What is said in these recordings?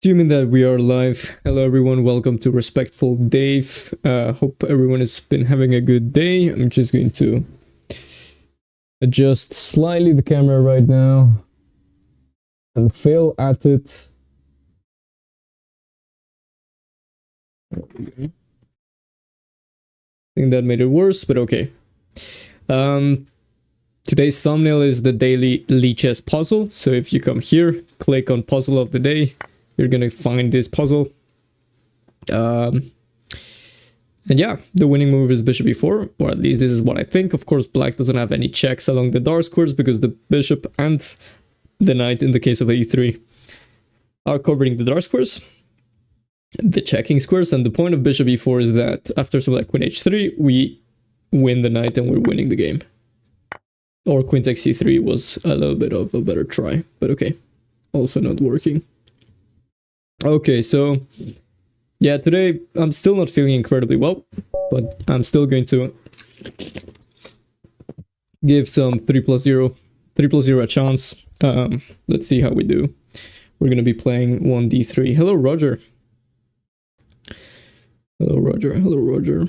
Assuming that we are live, hello everyone, welcome to Respectful Dave. Hope everyone has been having a good day. I'm just going to adjust slightly the camera right now and fail at it. I think that made it worse, but okay. Today's thumbnail is the daily Lichess puzzle, so if you come here, click on puzzle of the day, you're gonna find this puzzle. And yeah, the winning move is bishop e4, or at least this is what I think. Of course, black doesn't have any checks along the dark squares because the bishop and the knight, in the case of e3, are covering the dark squares, the checking squares, and the point of bishop e4 is that after something like queen h3, we win the knight and we're winning the game. Or queen takes c3 was a little bit of a better try, but okay, also not working. Okay, so yeah, today I'm still not feeling incredibly well, but I'm still going to give some 3+0 a chance. Let's see how we do. We're gonna be playing 1d3. Hello, Roger. Hello, Roger. Hello, Roger.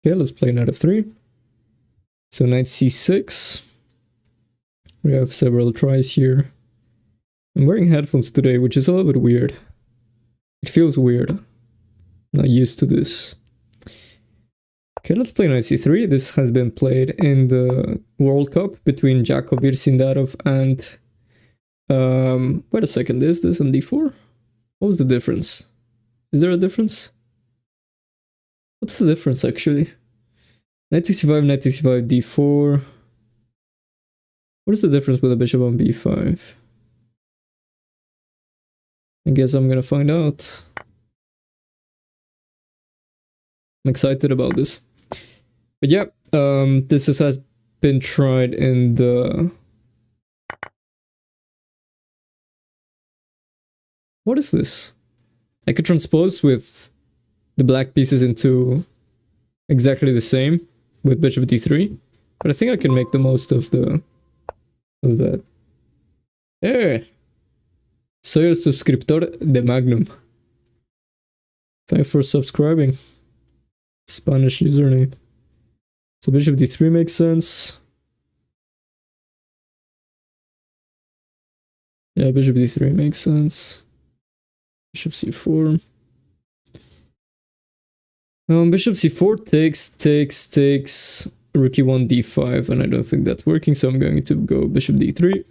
Okay, let's play knight f3. So knight c6. We have several tries here. I'm wearing headphones today, which is a little bit weird. It feels weird. I'm not used to this. Okay, let's play knight c3. This has been played in the World Cup between Jakovir Sindarov and... wait a second, is this on d4? What was the difference? Is there a difference? What's the difference, actually? Knight c5, knight c5, d4. What is the difference with a bishop on b5? I guess I'm gonna find out. I'm excited about this. But yeah, this has been tried in the... What is this? I could transpose with the black pieces into exactly the same with bishop d3, but I think I can make the most of that. Hey! Soy el suscriptor de Magnum. Thanks for subscribing. Spanish username. So bishop d3 makes sense. Yeah, bishop d3 makes sense. Bishop c4. Bishop c4 takes rook e1 d5, and I don't think that's working, so I'm going to go bishop d3.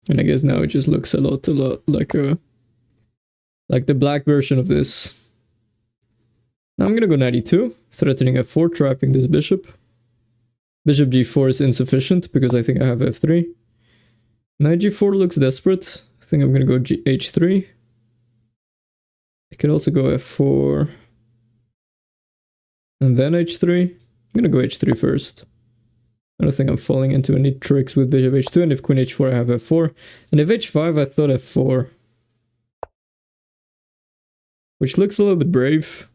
And I guess now it just looks a lot like the black version of this. Now I'm gonna go knight e2, threatening f4, trapping this bishop. Bishop g4 is insufficient because I think I have f3. Knight g4 looks desperate. I think I'm gonna go h3. I could also go f4 and then h3. I'm gonna go h3 first. I don't think I'm falling into any tricks with bishop h2, and if queen h4 I have f4, and if h5 I thought f4, which looks a little bit brave,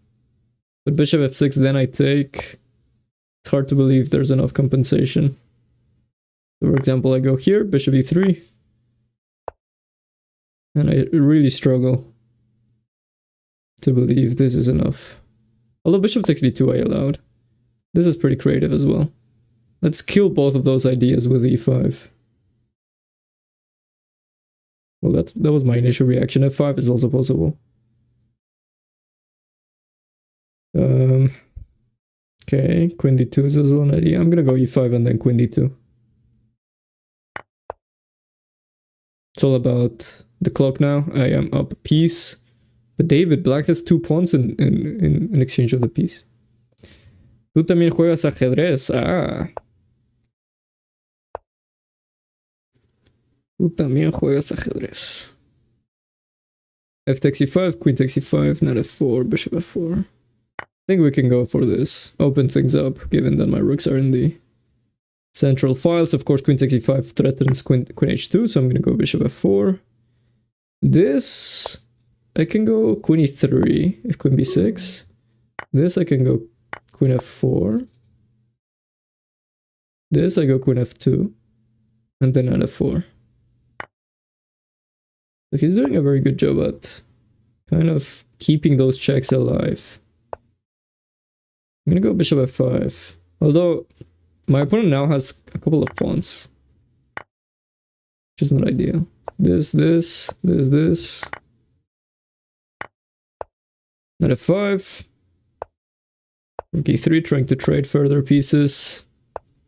but bishop f6 then I take. It's hard to believe there's enough compensation. So for example, I go here, bishop e3, and I really struggle to believe this is enough. Although bishop takes b2 I allowed. This is pretty creative as well. Let's kill both of those ideas with e5. Well, that was my initial reaction. f5 is also possible. Okay, queen d2 is also an idea. I'm gonna go e5 and then queen d2. It's all about the clock now. I am up a piece. But David, black has 2 pawns in exchange of the piece. Tú también juegas ajedrez. Ah. Tú también juegas ajedrez. F takes e5, queen takes e5, knight f4, bishop f4. I think we can go for this. Open things up, given that my rooks are in the central files. Of course, queen takes e5 threatens queen h2, so I'm gonna go bishop f4. This... I can go queen e3 if queen b6. This I can go queen f4. This I go queen f2. And then knight f4. So he's doing a very good job at kind of keeping those checks alive. I'm gonna go bishop f5. Although my opponent now has a couple of pawns, which is not ideal. This. Knight f5. Rook e3, trying to trade further pieces.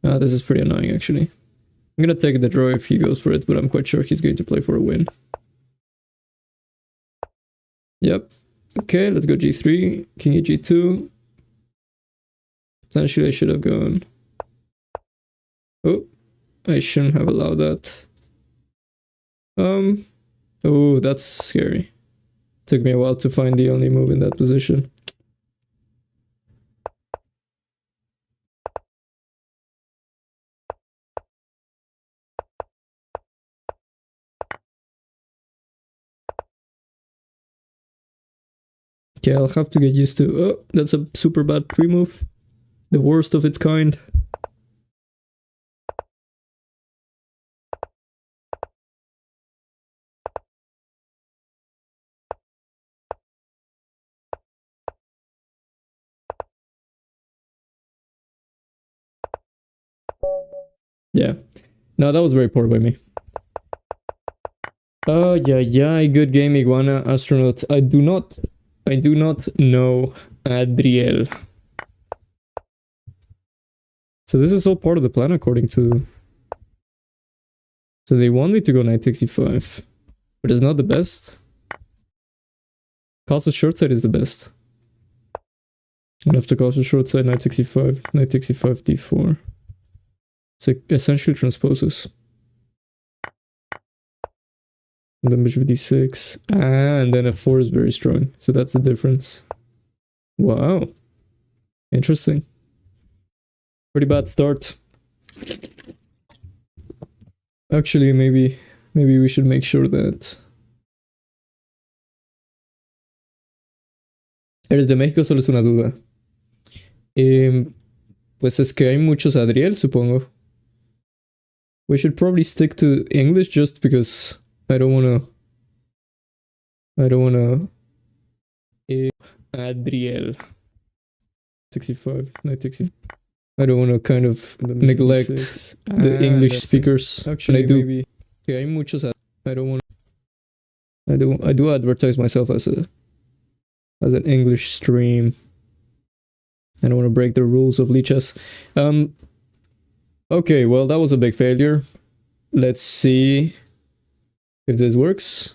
This is pretty annoying, actually. I'm gonna take the draw if he goes for it, but I'm quite sure he's going to play for a win. Yep. Okay, let's go g3. King e g2. Potentially I should have gone... Oh, I shouldn't have allowed that. Oh, that's scary. Took me a while to find the only move in that position. Okay, I'll have to get used to... Oh, that's a super bad pre-move. The worst of its kind. Yeah. No, that was very poor by me. Oh, yeah, good game, Iguana Astronaut. I do not know Adriel. So this is all part of the plan according to... So they want me to go knight takes e5, but it's not the best. Castle short side is the best. I'll have to castle short side, knight takes e5, knight takes e5, d4. So it essentially transposes. And then bishop d6. And then f4 is very strong. So that's the difference. Wow. Interesting. Pretty bad start. Actually, maybe we should make sure that... Eres de México, solo es una duda. Pues es que hay muchos Adriel, supongo. We should probably stick to English just because I don't wanna... Adriel. 65, knight 65. I don't want to kind of neglect the English speakers. Actually, I do. Maybe. Yeah, hay muchos. I don't want. I do advertise myself as an English stream. I don't want to break the rules of Lichess. Okay, well that was a big failure. Let's see if this works.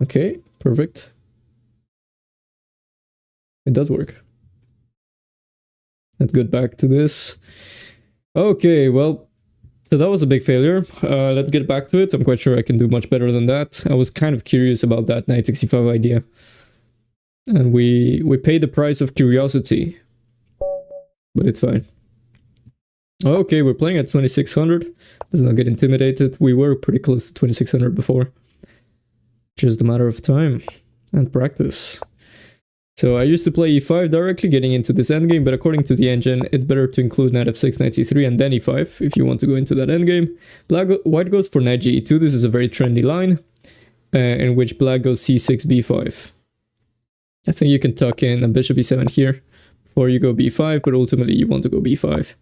Okay, perfect. It does work. Let's get back to this. Okay, well, so that was a big failure. Let's get back to it. I'm quite sure I can do much better than that. I was kind of curious about that knight 65 idea. And we paid the price of curiosity. But it's fine. Okay, we're playing at 2600. Let's not get intimidated. We were pretty close to 2600 before. Just a matter of time and practice. So I used to play e5 directly, getting into this endgame, but according to the engine, it's better to include knight f6, knight c3, and then e5 if you want to go into that endgame. White goes for knight ge2. This is a very trendy line, in which black goes c6, b5. I think you can tuck in a bishop e7 here before you go b5, but ultimately you want to go b5.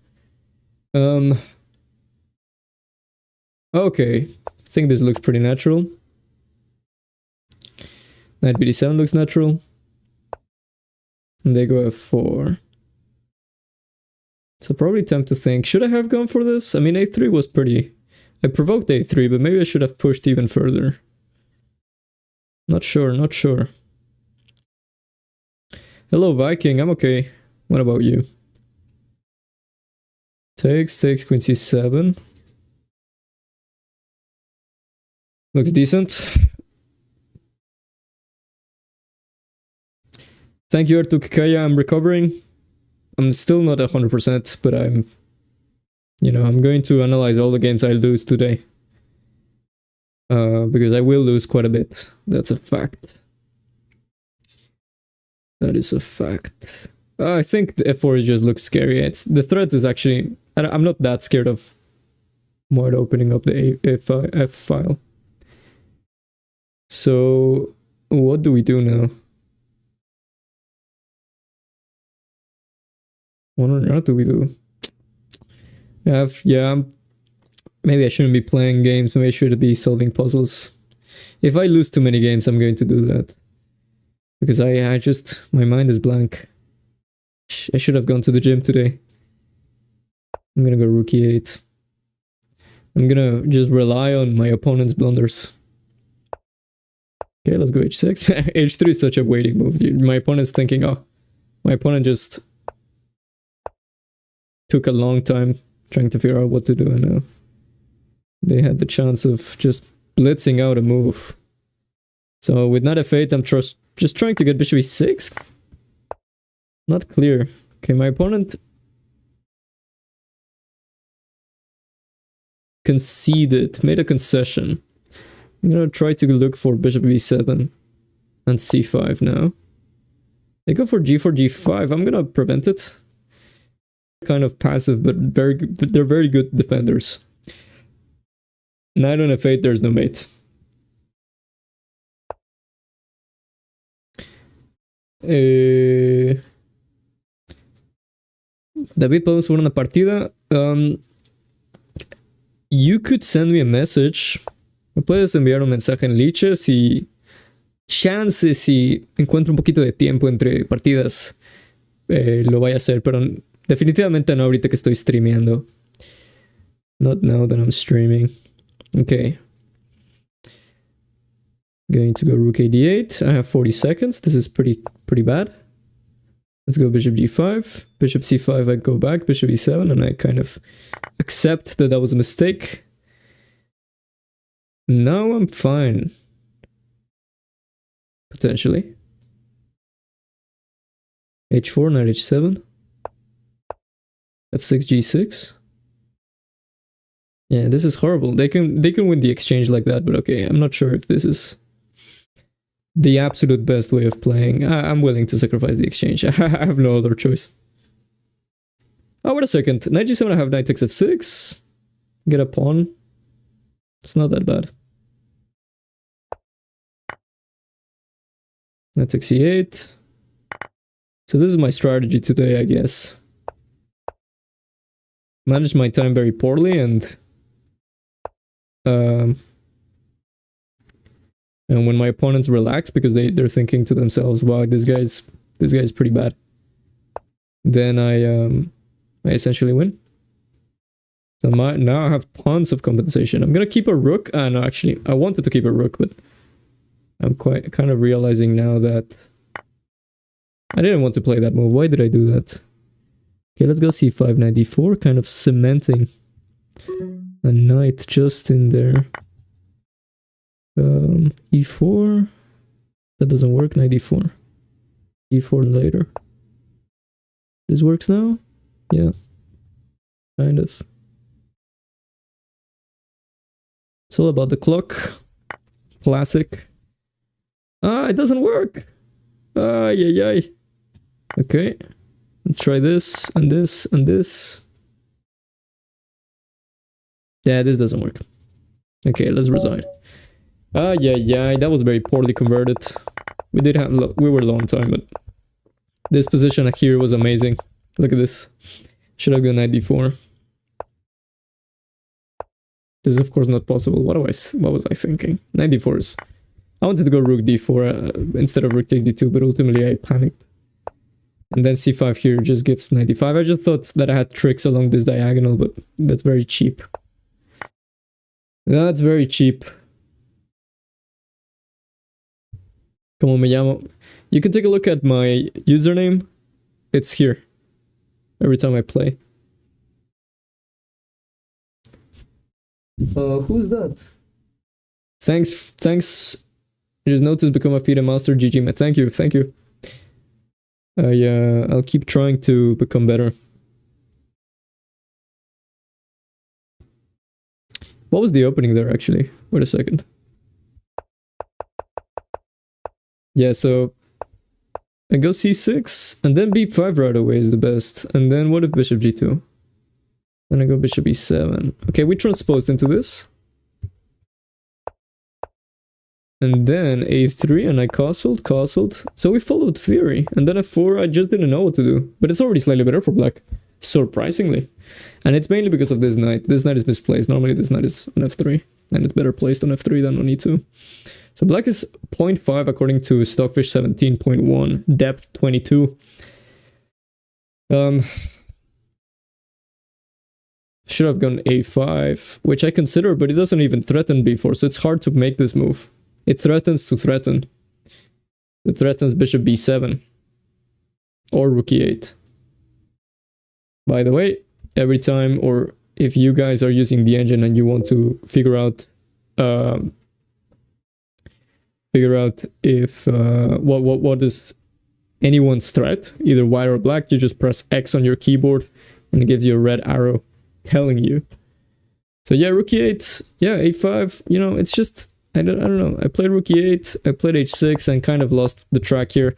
Okay, I think this looks pretty natural. Knight bd7 looks natural. And they go f4. So probably time to think, should I have gone for this? I mean, a3 was pretty... I provoked a3, but maybe I should have pushed even further. Not sure. Hello, Viking, I'm okay. What about you? Takes, queen c7. Looks decent. Thank you, Artuk Kaya. I'm recovering. I'm still not 100%, but I'm going to analyze all the games I lose today. Because I will lose quite a bit. That's a fact. That is a fact. I think the f4 just looks scary. The threads is actually... I'm not that scared of Moid opening up the F file. So what do we do now? What on earth do we do? Yeah, maybe I shouldn't be playing games. Maybe I should be solving puzzles. If I lose too many games, I'm going to do that. Because I just, my mind is blank. I should have gone to the gym today. I'm gonna go rook e8. I'm gonna just rely on my opponent's blunders. Okay, let's go h6. h3 is such a waiting move. My opponent's thinking, oh, my opponent just took a long time trying to figure out what to do, and now they had the chance of just blitzing out a move. So with knight f8, I'm just trying to get bishop e6. Not clear. Okay, my opponent conceded, made a concession. I'm gonna try to look for bishop b7 and c5 now. They go for g4, g5. I'm gonna prevent it. Kind of passive, but they're very good defenders. Knight on f8, there's no mate. David, podemos jugar una partida. You could send me a message. Me puedes enviar un mensaje en Liches y chances si encuentro un poquito de tiempo entre partidas lo vaya a hacer, pero definitivamente no ahorita que estoy streameando. Not now that I'm streaming. Okay. Going to go rook ad8. I have 40 seconds. This is pretty bad. Let's go bishop g5. Bishop c5, I go back. Bishop e7, and I kind of accept that that was a mistake. Now I'm fine. Potentially. h4, knight h7. f6, g6. Yeah, this is horrible. They can win the exchange like that, but okay, I'm not sure if this is the absolute best way of playing. I'm willing to sacrifice the exchange. I have no other choice. Oh, wait a second. Knight g7, I have knight takes f6. Get a pawn. It's not that bad. Knight takes e8. So this is my strategy today, I guess. Manage my time very poorly and when my opponents relax because they're thinking to themselves, wow, this guy's pretty bad, then I essentially win. So now I have tons of compensation. I'm gonna keep a rook. No, actually, I wanted to keep a rook, but I'm kind of realizing now that I didn't want to play that move. Why did I do that? Okay, let's go c5, knight d4, kind of cementing a knight just in there. E4, that doesn't work. Knight d4, e4 later. This works now? Yeah, kind of. It's all about the clock. Classic. It doesn't work. Yeah. Okay, let's try this and this and this. Yeah, this doesn't work. Okay, let's resign. Yeah, that was very poorly converted. We were low on time, but this position here was amazing. Look at this. Should have gone knight d4. This is of course not possible. What was I thinking? Knight d4 is... I wanted to go rook d4 instead of rook takes d2, but ultimately I panicked. And then c5 here just gives knight d5. I just thought that I had tricks along this diagonal, but that's very cheap. That's very cheap. Como me llamo. You can take a look at my username. It's here. Every time I play. Who's that? Thanks. Just noticed become a FIDE master. GG, man. Thank you. I'll keep trying to become better. What was the opening there, actually? Wait a second. Yeah, so I go c6, and then b5 right away is the best. And then what if bishop g2? Then I go bishop e7. Okay, we transposed into this. And then a3 and I castled. So we followed theory. And then f4, I just didn't know what to do. But it's already slightly better for black. Surprisingly. And it's mainly because of this knight. This knight is misplaced. Normally this knight is on f3. And it's better placed on f3 than on e2. So black is 0.5 according to Stockfish 17.1. Depth 22. Should have gone a5, which I consider, but it doesn't even threaten b4, so it's hard to make this move. It threatens to threaten. It threatens bishop b7. Or rook e8. By the way, every time, or if you guys are using the engine and you want to figure out if what is anyone's threat, either white or black, you just press X on your keyboard and it gives you a red arrow telling you. So yeah, rook e8, yeah, a5, you know, it's just, I don't know. I played rook e8, I played h6 and kind of lost the track here.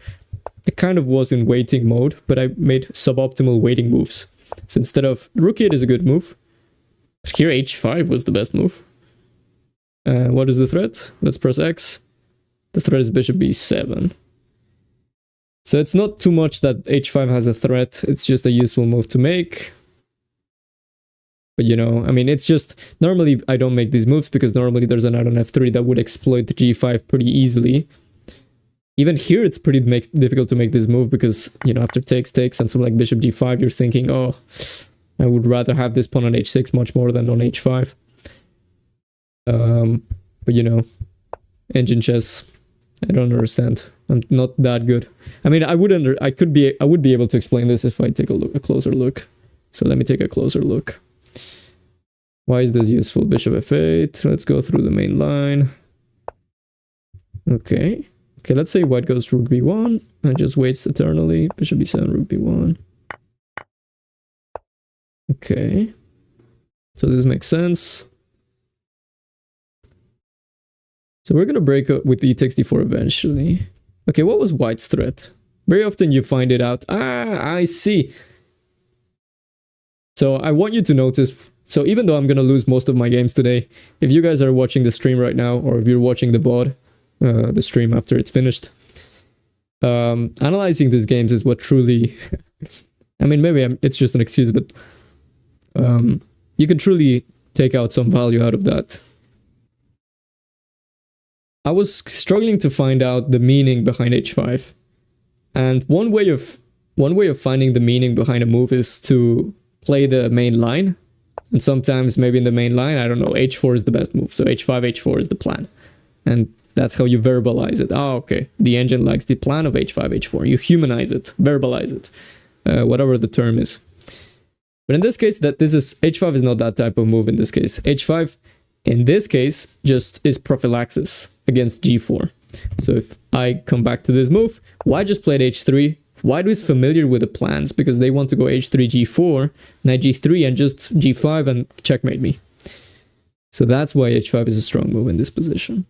I kind of was in waiting mode, but I made suboptimal waiting moves. So instead of rook e8 is a good move. Here h5 was the best move. What is the threat? Let's press X. The threat is bishop b7. So it's not too much that h5 has a threat, it's just a useful move to make. But you know, I mean, it's just, normally I don't make these moves because normally there's a knight on f3 that would exploit the g5 pretty easily. Even here it's pretty difficult to make this move because, you know, after takes and something like bishop g5, you're thinking, oh, I would rather have this pawn on h6 much more than on h5. But you know, engine chess, I don't understand. I'm not that good. I mean, I would be able to explain this if I take a closer look. So let me take a closer look. Why is this useful? Bishop f8. Let's go through the main line. Okay. Okay, let's say white goes rook b1 and just waits eternally. Bishop b7, rook b1. Okay. So this makes sense. So we're gonna break up with e takes d4 eventually. Okay, what was white's threat? Very often you find it out. Ah, I see. So I want you to notice, so even though I'm gonna lose most of my games today, if you guys are watching the stream right now, or if you're watching the VOD, the stream after it's finished, analyzing these games is what truly, I mean, maybe it's just an excuse, but you can truly take out some value out of that. I was struggling to find out the meaning behind h5, and one way of finding the meaning behind a move is to play the main line, and sometimes maybe in the main line, I don't know, h4 is the best move, so h5, h4 is the plan, and that's how you verbalize it. Oh, okay, the engine likes the plan of h5, h4. You humanize it, verbalize it, whatever the term is. But in this case, h5 is not that type of move in this case. h5, in this case, just is prophylaxis against g4. So if I come back to this move, white just played h3. White is familiar with the plans because they want to go h3, g4, knight g3, and just g5 and checkmate me. So that's why h5 is a strong move in this position.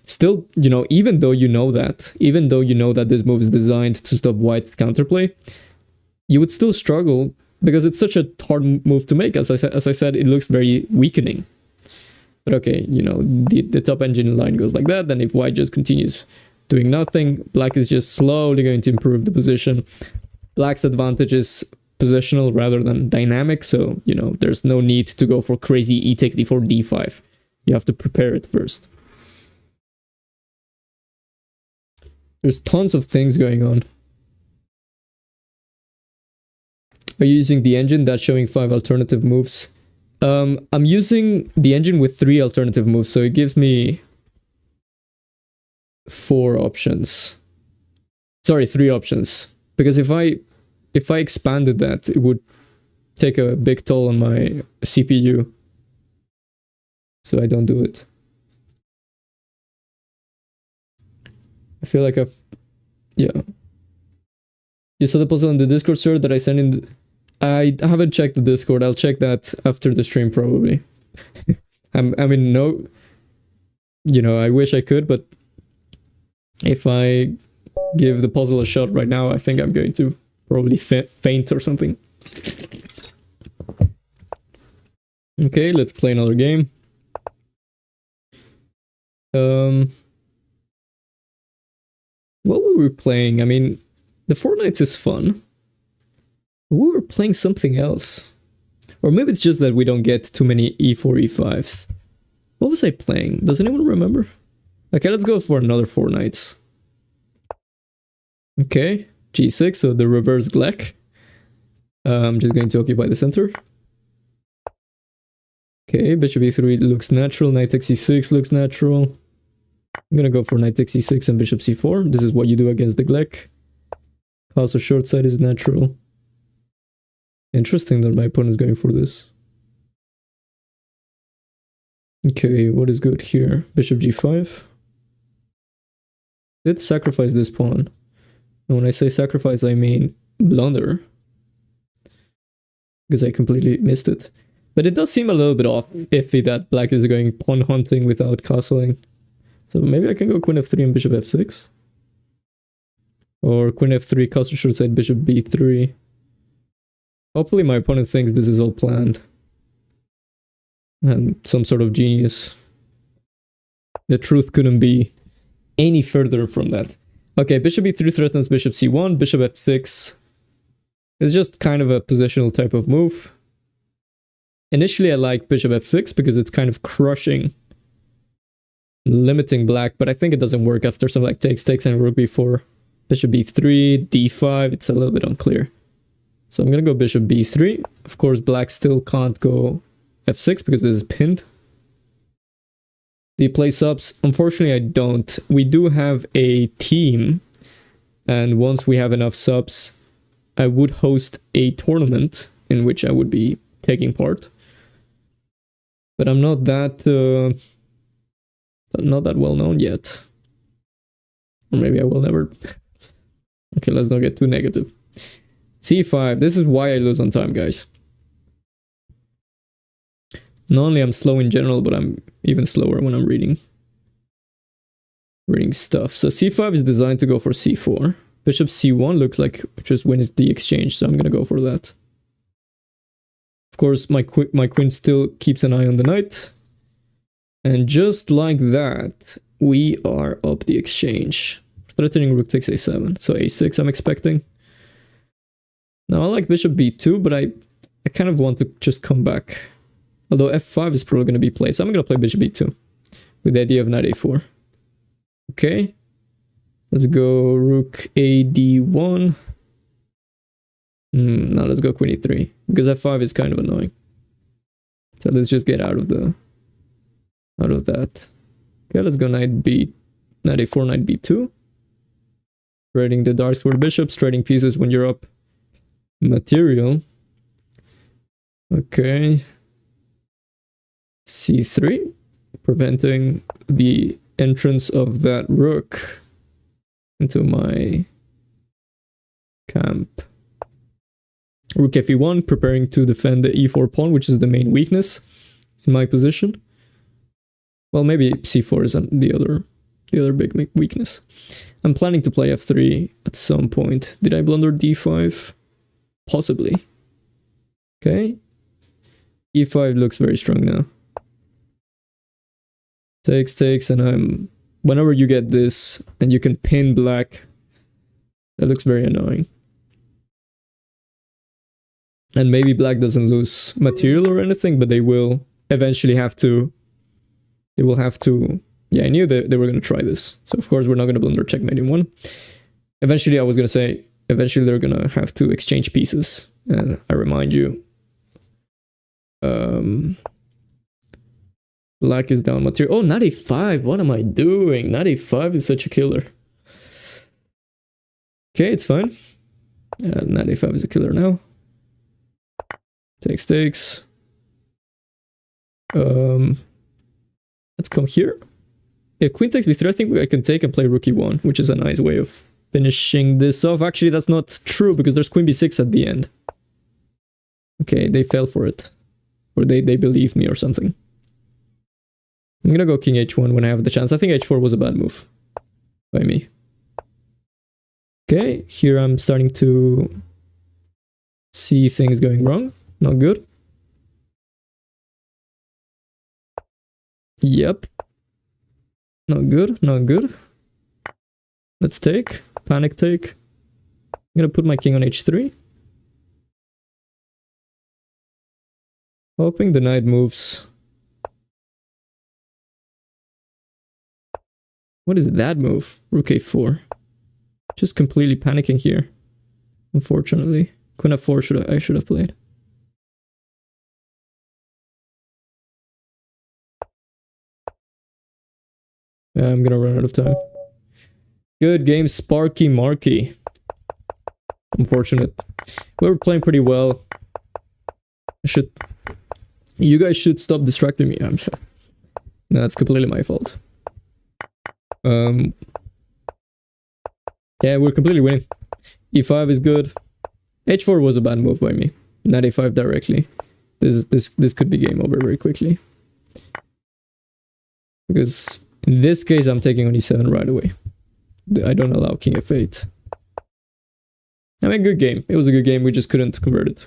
Still, you know, even though you know that this move is designed to stop white's counterplay, you would still struggle because it's such a hard move to make. As I said, it looks very weakening. But okay, you know, the top engine line goes like that. Then if white just continues doing nothing, black is just slowly going to improve the position. Black's advantage is positional rather than dynamic. So, you know, there's no need to go for crazy e takes d4, d5. You have to prepare it first. There's tons of things going on. Are you using the engine that's showing 5 alternative moves? I'm using the engine with 3 alternative moves, so it gives me 4 options. Sorry, 3 options. Because if I expanded that, it would take a big toll on my CPU. So I don't do it. I feel like yeah. You saw the puzzle in the Discord, sir, that I sent in. I haven't checked the Discord. I'll check that after the stream, probably. I mean, no, you know, I wish I could, but if I give the puzzle a shot right now, I think I'm going to probably faint or something. Okay, let's play another game. What were we playing? I mean, the 4 knights is fun. We were playing something else. Or maybe it's just that we don't get too many e4, e5s. What was I playing? Does anyone remember? Okay, let's go for another 4 knights. Okay, g6, so the reverse Gleck. I'm just going to occupy the center. Okay, bishop e3 looks natural, knight takes e6 looks natural. I'm gonna go for knight takes e6 and bishop c4. This is what you do against the Gleck. Also short side is natural. Interesting that my opponent is going for this. Okay, what is good here? Bishop g5. Did sacrifice this pawn. And when I say sacrifice, I mean blunder. Because I completely missed it. But it does seem a little bit off iffy that black is going pawn hunting without castling. So maybe I can go queen f3 and bishop f6. Or queen f3, castle short side, bishop b3. Hopefully my opponent thinks this is all planned. And some sort of genius. The truth couldn't be any further from that. Okay, bishop e3 threatens bishop c1, bishop f6. It's just kind of a positional type of move. Initially I like bishop f6 because it's kind of crushing, limiting black, but I think it doesn't work after something like takes, and rook b4. Bishop b3, d5, it's a little bit unclear. So I'm gonna go bishop b3. Of course black still can't go f6 because this is pinned. Do you play subs? Unfortunately I don't. We do have a team, and once we have enough subs, I would host a tournament in which I would be taking part. But I'm not that well known yet. Or maybe I will never. Okay, let's not get too negative. c5. This is why I lose on time, guys. Not only I'm slow in general, but I'm even slower when I'm reading stuff. So c5 is designed to go for c4. Bishop c1 looks like just wins the exchange, so I'm gonna go for that. Of course, my queen still keeps an eye on the knight. And just like that, we are up the exchange. Threatening rook takes a7. So a6 I'm expecting. Now I like bishop b2, but I kind of want to just come back. Although f5 is probably going to be played, so I'm going to play bishop b2. With the idea of knight a4. Okay. Let's go rook a d1. Now let's go queen e3. Because f5 is kind of annoying. So let's just get out of that. Okay, let's go knight a4, knight b2. Trading the dark square bishops, trading pieces when you're up material. Okay. c3, preventing the entrance of that rook into my camp. Rook fe1, preparing to defend the e4 pawn, which is the main weakness in my position. Well, maybe c4 is the other big weakness. I'm planning to play f3 at some point. Did I blunder d5? Possibly. Okay. e5 looks very strong now. Takes, and whenever you get this and you can pin black, that looks very annoying. And maybe black doesn't lose material or anything, but they will eventually have to. They will have to. Yeah, I knew that they were going to try this. So of course we're not going to blunder checkmate in one. Eventually I was going to say, eventually they're going to have to exchange pieces. And I remind you, black is down material. Oh, knight a5. What am I doing? Knight a5 is such a killer. Okay, it's fine. Knight a5 is a killer now. Takes. Let's come here. If queen takes b3, I think I can take and play rook e1, which is a nice way of finishing this off. Actually, that's not true because there's queen b6 at the end. Okay, they fell for it. Or they believe me or something. I'm gonna go king h1 when I have the chance. I think h4 was a bad move by me. Okay, here I'm starting to see things going wrong. Not good. Yep. Not good, not good. Let's take. Panic take. I'm gonna put my king on h3. Hoping the knight moves. What is that move? Rook a4. Just completely panicking here. Unfortunately. Queen f4 I should have played. Yeah, I'm gonna run out of time. Good game, Sparky Marky. Unfortunate. We were playing pretty well. You guys should stop distracting me. No, that's completely my fault. Yeah, we're completely winning. e5 is good. h4 was a bad move by me. Knight a5 directly. This could be game over very quickly. Because in this case, I'm taking on e7 right away. I don't allow king f8. I mean, good game. It was a good game. We just couldn't convert it.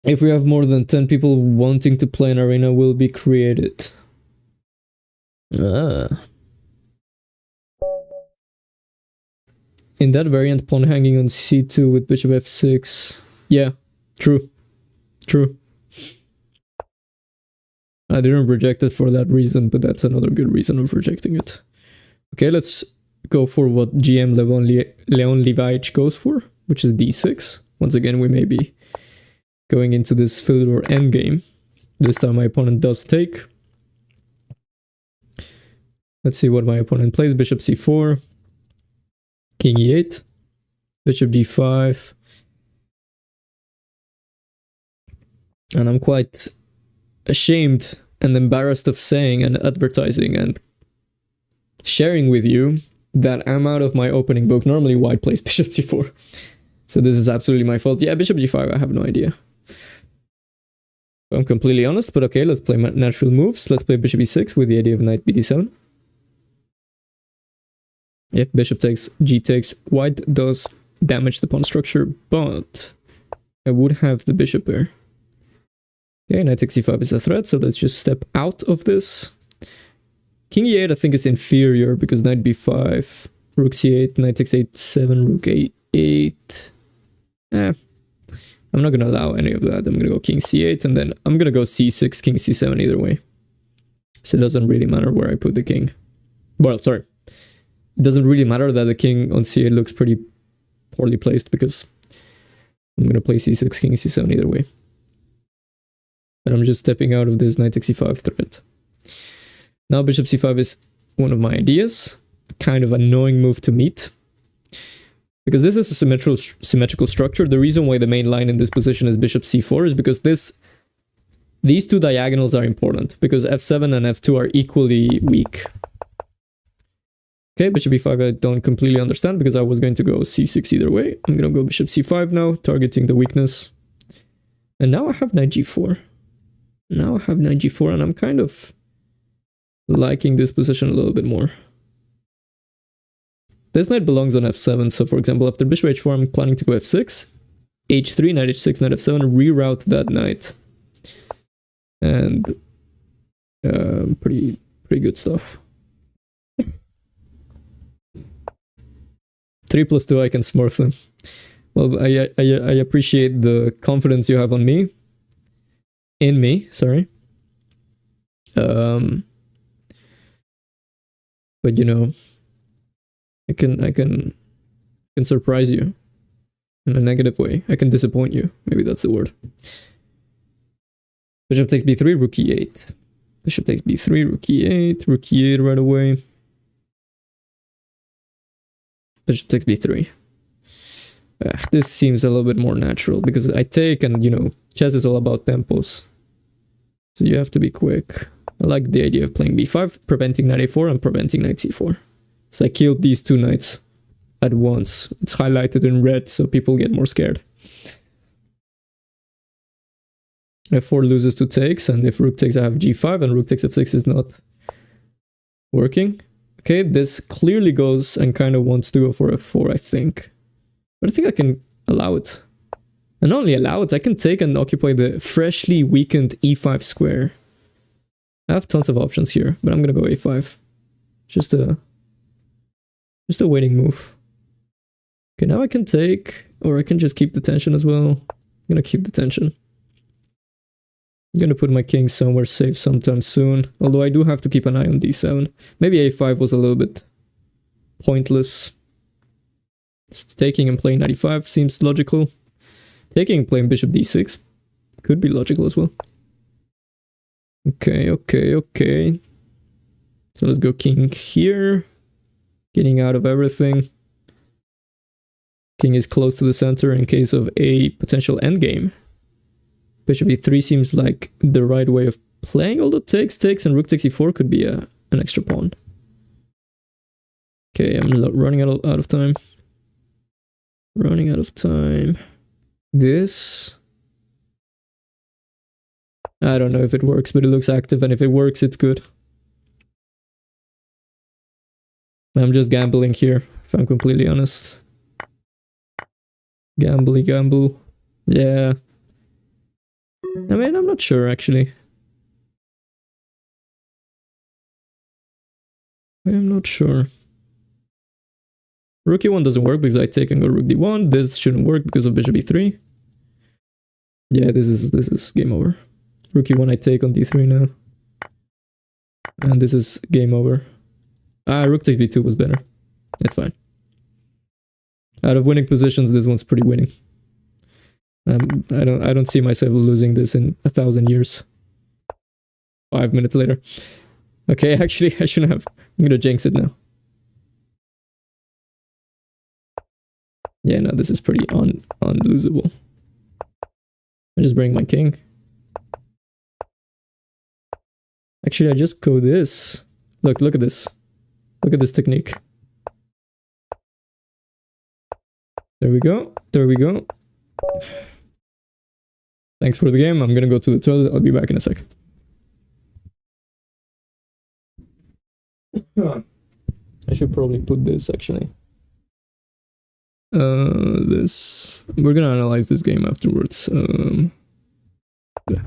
If we have more than 10 people wanting to play an arena, will be created. In that variant, pawn hanging on c2 with bishop f6. Yeah, true. True. I didn't reject it for that reason, but that's another good reason of rejecting it. Okay, let's go for what GM Leon Levaich goes for, which is d6. Once again, we may be going into this Philidor endgame. This time my opponent does take. Let's see what my opponent plays. Bishop c4. King e8. Bishop d5. And I'm quite ashamed and embarrassed of saying and advertising and sharing with you that I'm out of my opening book. Normally white plays bishop c4. So this is absolutely my fault. Yeah, bishop g5, I have no idea. I'm completely honest, but okay, let's play natural moves. Let's play bishop e6 with the idea of knight bd7. If bishop takes, g takes, white does damage the pawn structure, but I would have the bishop here. Okay, knight takes c5 is a threat, so let's just step out of this. King e8 I think is inferior because knight b5, rook c8, knight takes a7, rook a8. I'm not going to allow any of that. I'm going to go king c8 and then I'm going to go c6, king c7 either way. So it doesn't really matter where I put the king. Well, sorry. It doesn't really matter that the king on c8 looks pretty poorly placed because I'm going to play c6, king c7 either way. But I'm just stepping out of this knight takes c5 threat. Now bishop c5 is one of my ideas. Kind of annoying move to meet. Because this is a symmetrical structure. The reason why the main line in this position is bishop c4 is because these two diagonals are important. Because f7 and f2 are equally weak. Okay, bishop e5 I don't completely understand because I was going to go c6 either way. I'm going to go bishop c5 now, targeting the weakness. And now I have knight g4. Now I have knight g4 and I'm kind of liking this position a little bit more. This knight belongs on f7, so for example, after bishop h4, I'm planning to go f6, h3, knight h6, knight f7, reroute that knight. And pretty good stuff. 3+2, I can smurf them. Well, I appreciate the confidence you have on me. In me, sorry. But you know, I can surprise you in a negative way. I can disappoint you. Maybe that's the word. Bishop takes b3, rook e8. Bishop takes b3, rook e8 right away. Bishop takes b3. This seems a little bit more natural because I take and, you know, chess is all about tempos. So you have to be quick. I like the idea of playing b5, preventing knight a4 and preventing knight c4. So I killed these two knights at once. It's highlighted in red so people get more scared. f4 loses to takes, and if rook takes I have g5 and rook takes f6 is not working. Okay, this clearly goes and kind of wants to go for f4, I think. But I think I can allow it. And not only allow it, I can take and occupy the freshly weakened e5 square. I have tons of options here, but I'm gonna go a5. Just a waiting move. Okay, now I can take, or I can just keep the tension as well. I'm gonna keep the tension. I'm gonna put my king somewhere safe sometime soon. Although I do have to keep an eye on d7. Maybe a5 was a little bit pointless. Taking and playing knight e5 seems logical. Taking and playing bishop d6 could be logical as well. Okay. So let's go king here. Getting out of everything. King is close to the center in case of a potential endgame. Bishop e3 seems like the right way of playing, although takes, and rook takes e4 could be an extra pawn. Okay, I'm running out of time. Running out of time. This... I don't know if it works, but it looks active, and if it works, it's good. I'm just gambling here, if I'm completely honest. Gamble. Yeah. I mean, I'm not sure, actually. I am not sure. Rook e1 doesn't work because I take and go rook d1. This shouldn't work because of bishop e3. Yeah, this is game over. Rook e1 I take on d3 now. And this is game over. Rook takes b2 was better. That's fine. Out of winning positions, this one's pretty winning. I don't see myself losing this in 1,000 years. 5 minutes later. Okay, actually, I shouldn't have. I'm gonna jinx it now. Yeah, no, this is pretty unlosable. I just bring my king. Actually, I just go this. Look at this. Look at this technique. There we go. Thanks for the game. I'm gonna go to the toilet. I'll be back in a sec. I should probably put this actually. This. We're gonna analyze this game afterwards. Yeah.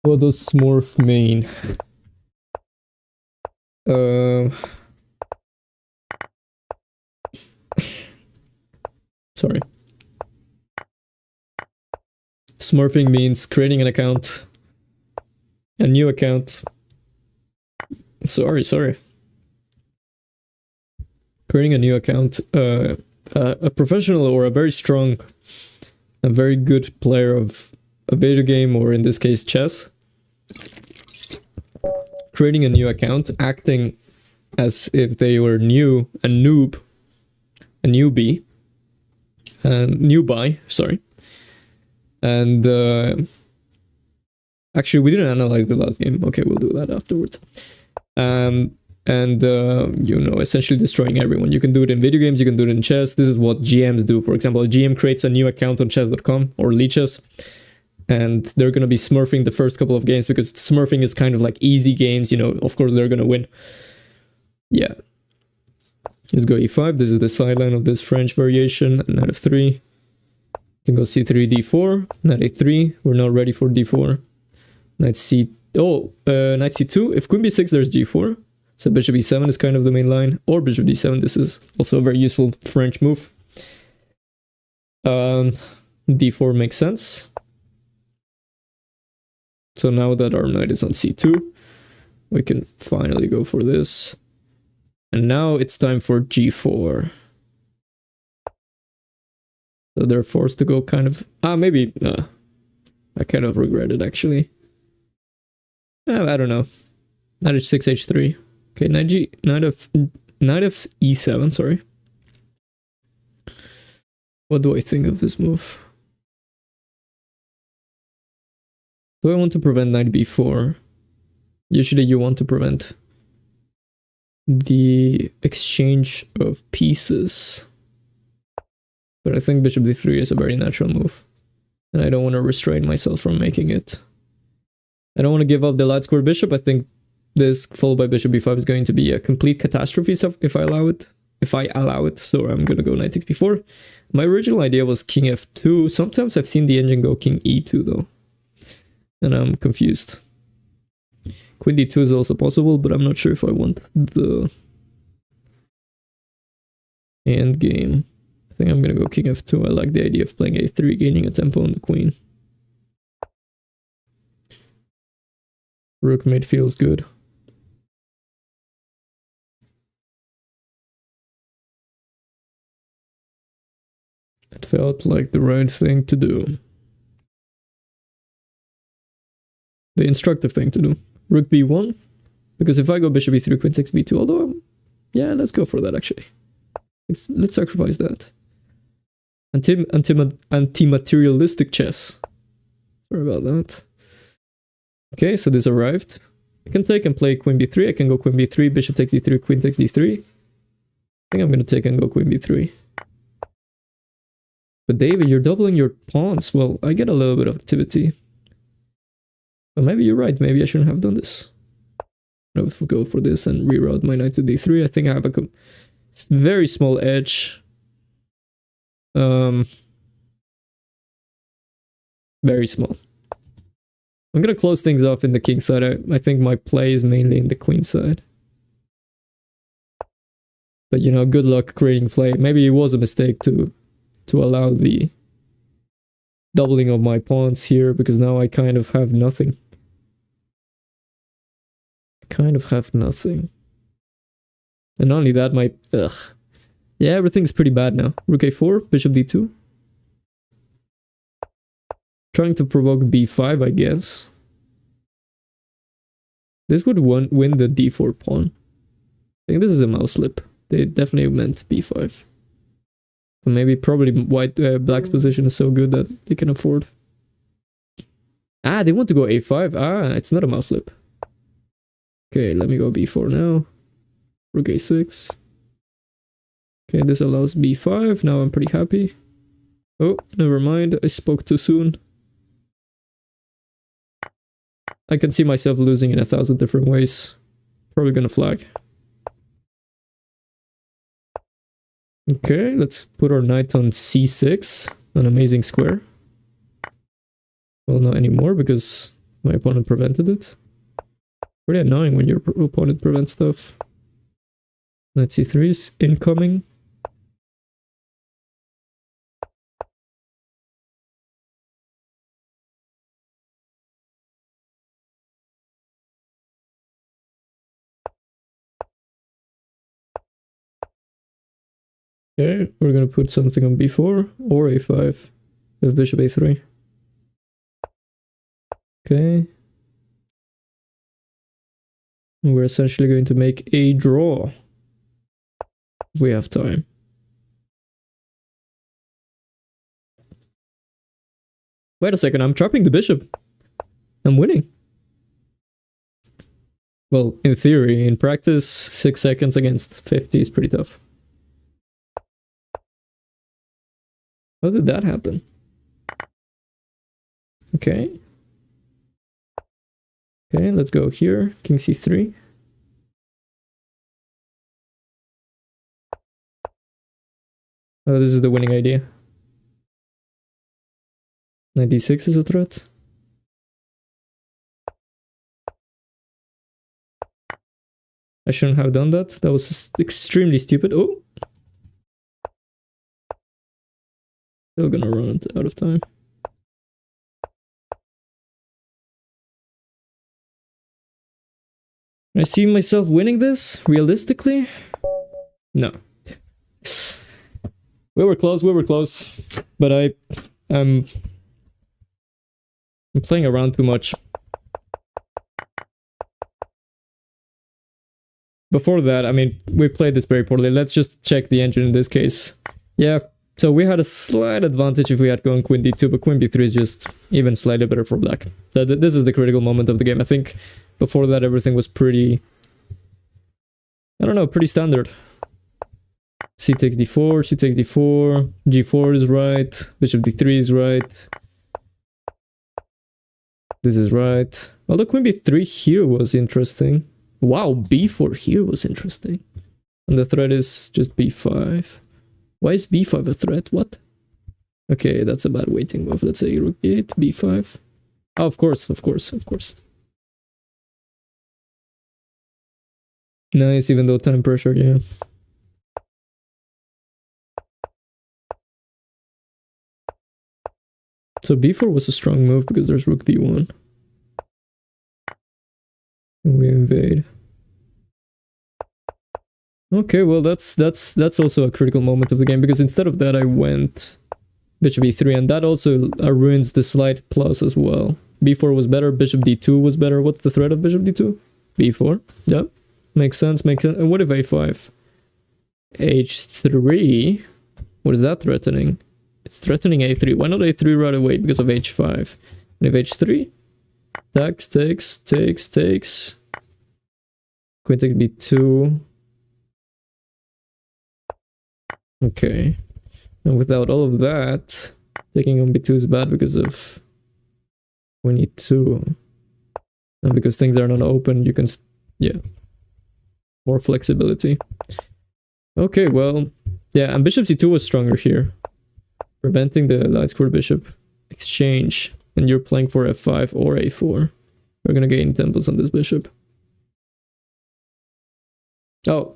What does Smurf mean? Sorry. Smurfing means creating an account. A new account. Sorry. Creating a new account. A professional or a very strong, a very good player of a video game, or in this case chess, creating a new account, acting as if they were new, a newbie, sorry. And actually, we didn't analyze the last game. Okay, we'll do that afterwards. You know, essentially destroying everyone. You can do it in video games, you can do it in chess. This is what GMs do. For example, a GM creates a new account on chess.com or Lichess, and they're gonna be smurfing the first couple of games because smurfing is kind of like easy games, you know, of course they're gonna win. Yeah. Let's go e5. This is the sideline of this French variation. Knight f3. You can go c3, d4. Knight a3. We're not ready for d4. Knight c... Oh, knight c2. If queen b6, there's g4. So bishop e7 is kind of the main line. Or bishop d7. This is also a very useful French move. D4 makes sense. So now that our knight is on c2, we can finally go for this. And now it's time for g4. So they're forced to go kind of... maybe... I kind of regret it, actually. I don't know. Knight h6, h3. Okay, knight of e7, sorry. What do I think of this move? Do I want to prevent knight b4? Usually you want to prevent the exchange of pieces. But I think bishop d3 is a very natural move. And I don't want to restrain myself from making it. I don't want to give up the light square bishop. I think this followed by bishop b5 is going to be a complete catastrophe if I allow it. So I'm going to go knight takes b4. My original idea was king f2. Sometimes I've seen the engine go king e2 though. And I'm confused. Queen d2 is also possible, but I'm not sure if I want the end game. I think I'm going to go king f2. I like the idea of playing a3, gaining a tempo on the queen. Rook mate feels good. It felt like the right thing to do. The instructive thing to do. Rook b1. Because if I go bishop e3, queen takes b2, although... yeah, let's go for that actually. Let's sacrifice that. Anti-materialistic chess. Sorry about that. Okay, so this arrived. I can take and play queen b3. I can go queen b3, bishop takes d3, queen takes d3. I think I'm going to take and go queen b3. But David, you're doubling your pawns. Well, I get a little bit of activity. But maybe you're right. Maybe I shouldn't have done this. If we go for this and reroute my knight to d3, I think I have a very small edge. Very small. I'm gonna close things off in the king side. I think my play is mainly in the queen side. But you know, good luck creating play. Maybe it was a mistake to allow the doubling of my pawns here, because now I kind of have nothing. And not only that, yeah, everything's pretty bad now. Rook a4, bishop d2. Trying to provoke b5, I guess. This would win the d4 pawn. I think this is a mouse slip. They definitely meant b5. But maybe probably black's position is so good that they can afford. They want to go a5. It's not a mouse slip. Okay, let me go b4 now. Rook a6. Okay, this allows b5. Now I'm pretty happy. Oh, never mind. I spoke too soon. I can see myself losing in 1,000 different ways. Probably gonna flag. Okay, let's put our knight on c6. An amazing square. Well, not anymore because my opponent prevented it. Pretty annoying when your opponent prevents stuff. Knight c3 is incoming. Okay, we're gonna put something on b4 or a5 with bishop a3. Okay. And we're essentially going to make a draw. If we have time. Wait a second, I'm trapping the bishop. I'm winning. Well, in theory, in practice, 6 seconds against 50 is pretty tough. How did that happen? Okay. Okay, let's go here. King c3. Oh, this is the winning idea. Knight d6 is a threat. I shouldn't have done that. That was just extremely stupid. Oh! Still gonna run out of time. I see myself winning this, realistically? No. We were close, but I'm playing around too much. Before that, I mean, we played this very poorly. Let's just check the engine in this case. Yeah, so we had a slight advantage if we had gone queen d2, but queen b3 is just even slightly better for black. So this is the critical moment of the game. I think before that everything was pretty, I don't know, pretty standard. C takes d4, c takes d4, g4 is right, bishop d3 is right. This is right. Although queen b3 here was interesting. Wow, b4 here was interesting. And the threat is just b5. Why is b5 a threat? What? Okay, that's a bad waiting move. Let's say rook 8, b5. Oh, of course. Nice, even though time pressure, yeah. So b4 was a strong move because there's rook b1. And we invade. Okay, well that's also a critical moment of the game, because instead of that I went bishop e3, and that also ruins the slight plus as well. b4 was better, bishop d2 was better. What's the threat of bishop d2? b4. Yeah, makes sense. And what if a5? h3. What is that threatening? It's threatening a3. Why not a3 right away? Because of h5. And if h3? Takes. Queen takes b2. Okay. And without all of that, taking on b2 is bad because of queen e2. And because things are not open, you can... Yeah. More flexibility. Okay, well... Yeah, and bishop c2 was stronger here. Preventing the light square bishop exchange. And you're playing for f5 or a4. We're gonna gain temples on this bishop. Oh.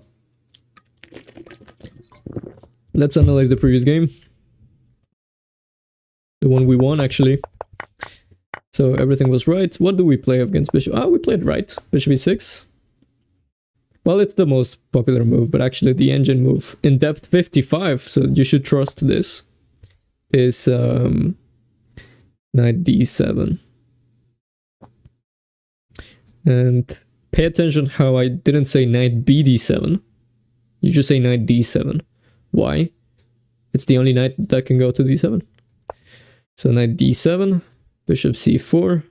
Let's analyze the previous game. The one we won, actually. So everything was right. What do we play against bishop? Ah, we played right. Bishop e6. Well, it's the most popular move, but actually the engine move in depth 55, so you should trust this, is knight d7. And pay attention how I didn't say knight bd7. You just say knight d7. Why? It's the only knight that can go to d7. So knight d7, bishop c4,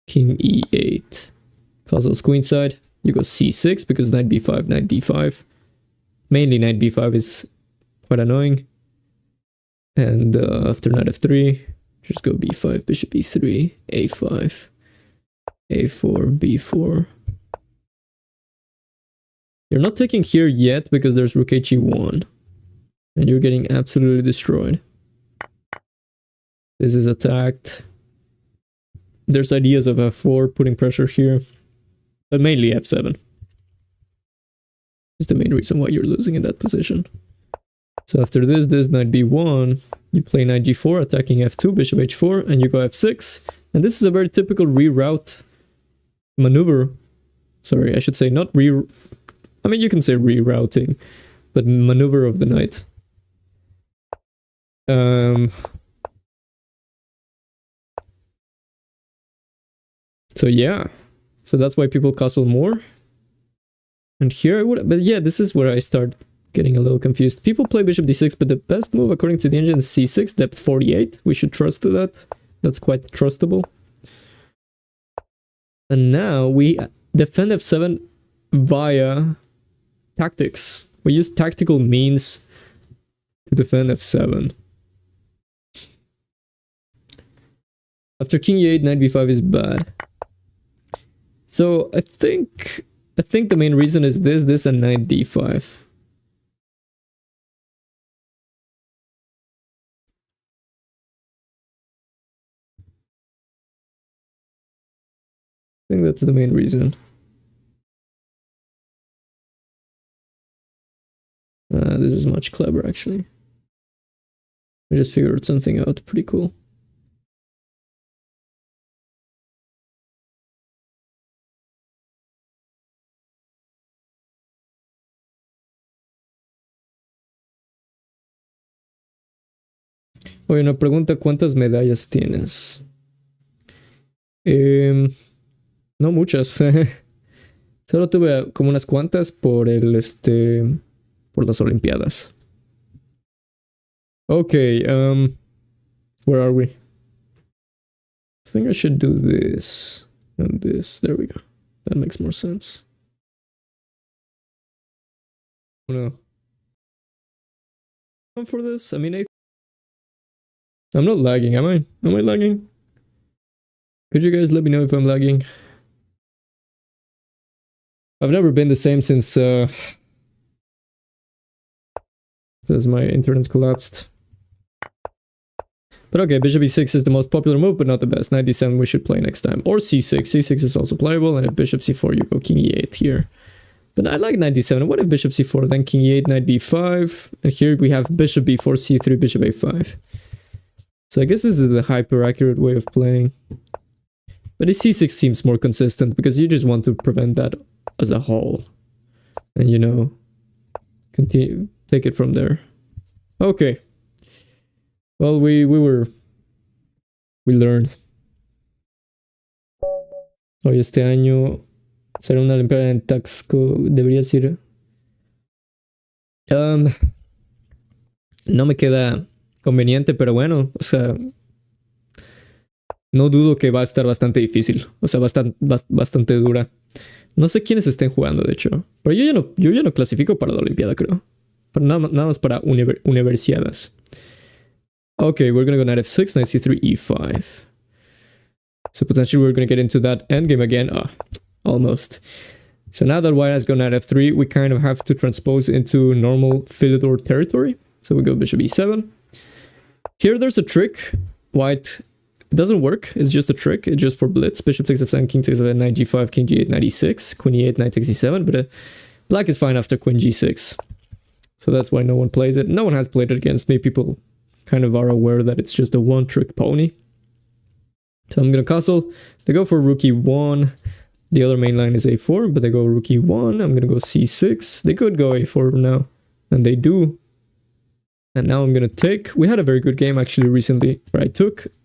king e8. Castle's queenside. You go c6 because knight b5, knight d5. Mainly knight b5 is quite annoying. And after knight f3, just go b5, bishop e3, a5, a4, b4. You're not taking here yet because there's rook he1. And you're getting absolutely destroyed. This is attacked. There's ideas of f4 putting pressure here. But mainly f7. Is the main reason why you're losing in that position. So after this knight b1, you play knight g4, attacking f2, bishop h4, and you go f6. And this is a very typical reroute maneuver. Sorry, I should say not I mean, you can say rerouting, but maneuver of the knight. So yeah. So that's why people castle more. And here I would... But yeah, this is where I start getting a little confused. People play bishop d6, but the best move according to the engine is c6, depth 48. We should trust to that. That's quite trustable. And now we defend f7 via tactics. We use tactical means to defend f7. After king e8, knight b5 is bad. So I think the main reason is this and knight d5. I think that's the main reason. This is much clever, actually. I just figured something out pretty cool. Oye, una pregunta, ¿cuántas medallas tienes? No muchas. Solo tuve como unas cuantas por por las Olimpiadas. Okay, where are we? I think I should do this and this. There we go. That makes more sense. Oh no. For this, I mean, I'm not lagging, am I? Am I lagging? Could you guys let me know if I'm lagging? I've never been the same since my internet collapsed. But okay, bishop e6 is the most popular move, but not the best. Knight d7 we should play next time. Or c6. c6 is also playable, and if bishop c4 you go king e8 here. But I like knight d7. What if bishop c4, then king e8, knight b5? And here we have bishop b4, c3, bishop a5. So I guess this is the hyper-accurate way of playing. But the c6 seems more consistent, because you just want to prevent that as a whole. And, you know, continue, take it from there. Okay. Well, we learned. Hoy este año será una olimpiada en Taxco, deberías ir. No me queda conveniente, pero bueno, o sea, no dudo que va a estar bastante difícil, o sea, bastante dura. No sé quiénes estén jugando, de hecho, pero yo ya no clasifico para la olimpiada, creo. Pero nada más para universidades. Okay, we're gonna go knight f6, knight c3, e5. So potentially we're gonna get into that endgame again. Almost. So now that white has gone knight f3, we kind of have to transpose into normal Philidor territory. So we go bishop e7. Here there's a trick. White, it doesn't work. It's just a trick. It's just for blitz. Bishop takes f7, king takes f7, knight g5, king g8, knight e6, queen e8, knight takes e7. But black is fine after queen g6. So that's why no one plays it. No one has played it against me. People kind of are aware that it's just a one-trick pony. So I'm gonna castle. They go for rook e1. The other main line is a4, but they go rook e1. I'm gonna go c6. They could go a4 now, and they do. And now I'm gonna take. We had a very good game actually recently, where I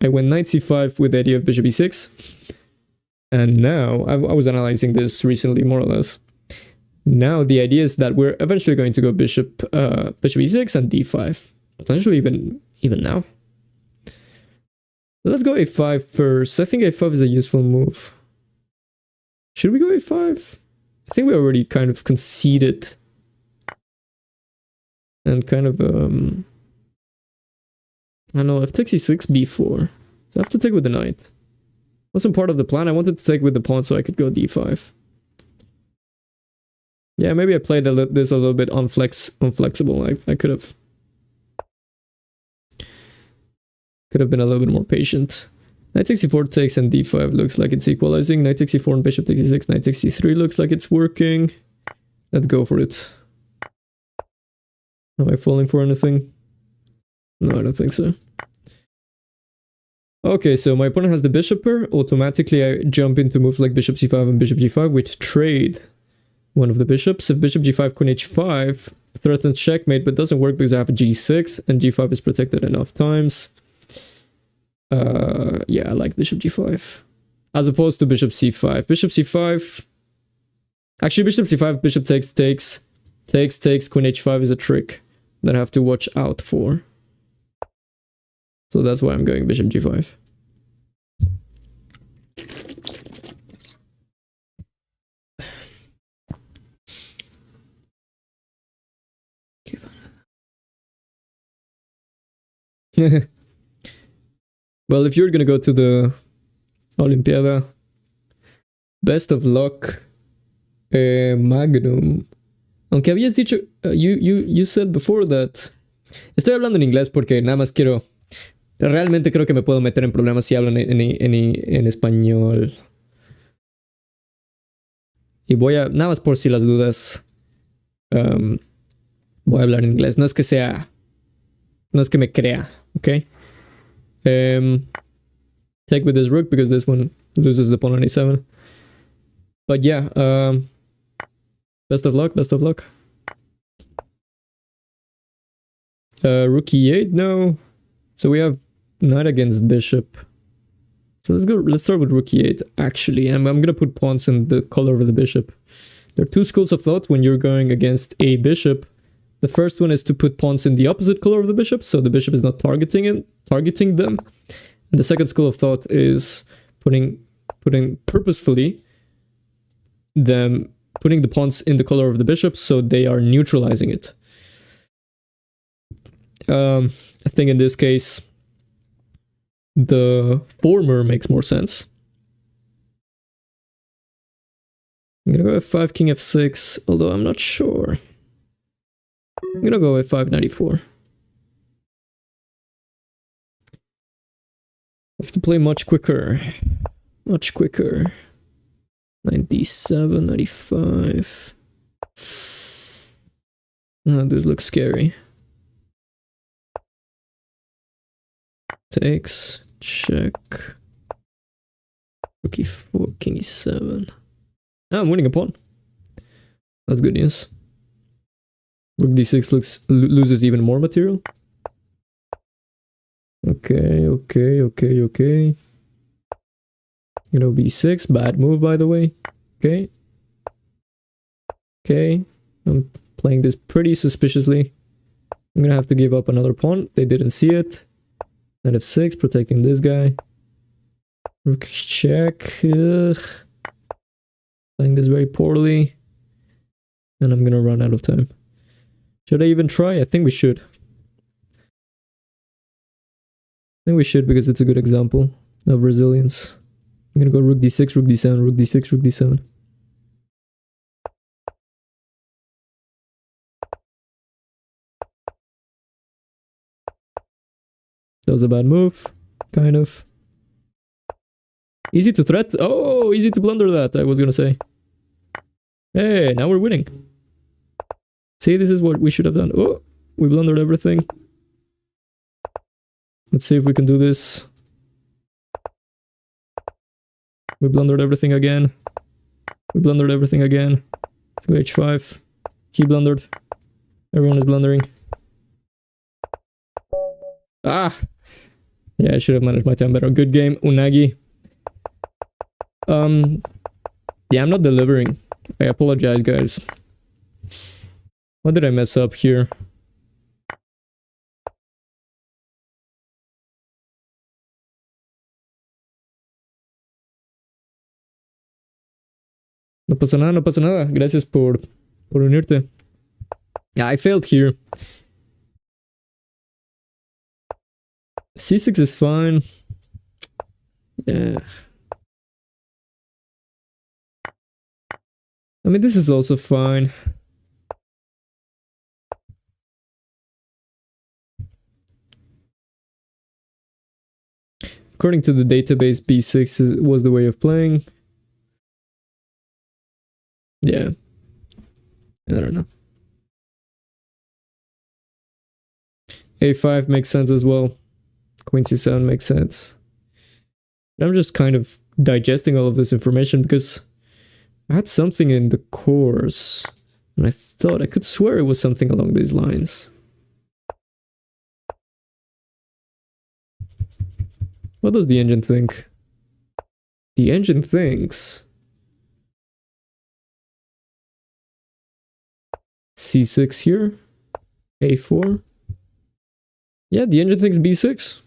went knight c5 with the idea of bishop e6. And now, I was analyzing this recently, more or less. Now the idea is that we're eventually going to go bishop e6 and d5. Potentially even now. Let's go a5 first. I think a5 is a useful move. Should we go a5? I think we already kind of conceded. And kind of, I don't know, if takes e6, b4. So I have to take with the knight. Wasn't part of the plan. I wanted to take with the pawn so I could go d5. Yeah, maybe I played this a little bit unflexible. I could have been a little bit more patient. Knight takes e4 takes and d5 looks like it's equalizing. Knight takes e4 and bishop takes e6. Knight takes e3 looks like it's working. Let's go for it. Am I falling for anything? No, I don't think so. Okay, so my opponent has the bishop pair. Automatically I jump into moves like bishop c5 and bishop g5, which trade one of the bishops. If bishop g5, queen h5 threatens checkmate, but doesn't work because I have a g6 and g5 is protected enough times. Yeah, I like bishop g5 as opposed to bishop c5. Bishop c5, actually bishop c5, bishop takes, queen h5 is a trick that I have to watch out for. So that's why I'm going bishop g5. Well, if you're gonna go to the Olimpiada. Best of luck. Magnum. Aunque habías dicho, you said before that. Estoy hablando en inglés porque nada más quiero. Realmente creo que me puedo meter en problemas si hablo en español. Y voy a, nada más por si las dudas, voy a hablar en inglés. No es que me crea, ¿ok? Take with this rook because this one loses the pawn on a7. But yeah, best of luck, best of luck. Rook e8, no. So we have knight against bishop. So let's start with rook e8, actually. I'm gonna put pawns in the color of the bishop. There are two schools of thought when you're going against a bishop. The first one is to put pawns in the opposite color of the bishop, so the bishop is not targeting them. And the second school of thought is putting purposefully putting the pawns in the color of the bishop, so they are neutralizing it. I think in this case, the former makes more sense. I'm gonna go f5, king f6, although I'm not sure. I'm gonna go f5, knight e4. I have to play much quicker. Much quicker. Knight d7, knight e5. Oh, this looks scary. Takes, check. Rook e4, king e7. Ah, I'm winning a pawn. That's good news. Rook d6 loses even more material. Okay. You know, b6, bad move, by the way. Okay. I'm playing this pretty suspiciously. I'm gonna have to give up another pawn. They didn't see it. Knight f6, protecting this guy. Rook check. Ugh. Playing this very poorly. And I'm gonna run out of time. Should I even try? I think we should. I think we should because it's a good example of resilience. I'm gonna go rook d6, rook d7, rook d6, rook d7. That was a bad move, kind of. Easy to threat. Oh, easy to blunder that, I was gonna say. Hey, now we're winning. See, this is what we should have done. Oh, we blundered everything. Let's see if we can do this. We blundered everything again. We blundered everything again. Let's go h5. He blundered. Everyone is blundering. Ah! Yeah, I should have managed my time better. Good game, Unagi. Yeah, I'm not delivering. I apologize, guys. What did I mess up here? No pasa nada, no pasa nada. Gracias por unirte. Yeah, I failed here. C6 is fine. Yeah. I mean, this is also fine. According to the database, b6 was the way of playing. Yeah. I don't know. a5 makes sense as well. Queen c7 makes sense. I'm just kind of digesting all of this information because I had something in the course and I thought I could swear it was something along these lines. What does the engine think? The engine thinks c6 here, a4. Yeah, the engine thinks b6.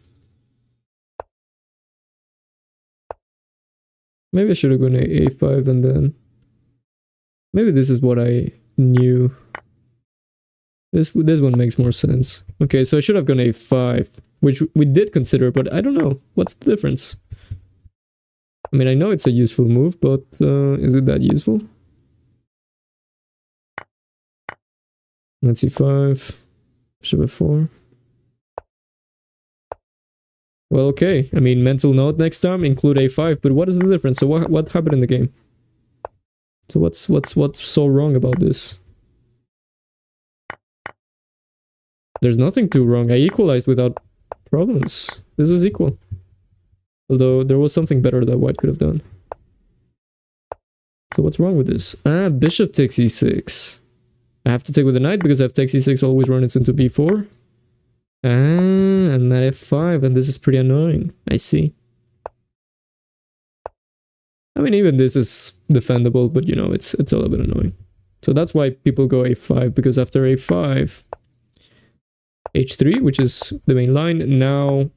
Maybe I should have gone to a5 and then... Maybe this is what I knew. This one makes more sense. Okay, so I should have gone a5, which we did consider, but I don't know. What's the difference? I mean, I know it's a useful move, but is it that useful? Knight c5, bishop f4. Well, okay. I mean, mental note next time, include a5, but what is the difference? So what happened in the game? So what's so wrong about this? There's nothing too wrong. I equalized without problems. This was equal. Although there was something better that white could have done. So what's wrong with this? Ah, bishop takes e6. I have to take with the knight because I have takes e6 always runs into b4. Ah, and knight f5, and this is pretty annoying. I see. I mean, even this is defendable, but you know, it's a little bit annoying. So that's why people go a5, because after a5, h3, which is the main line. Now,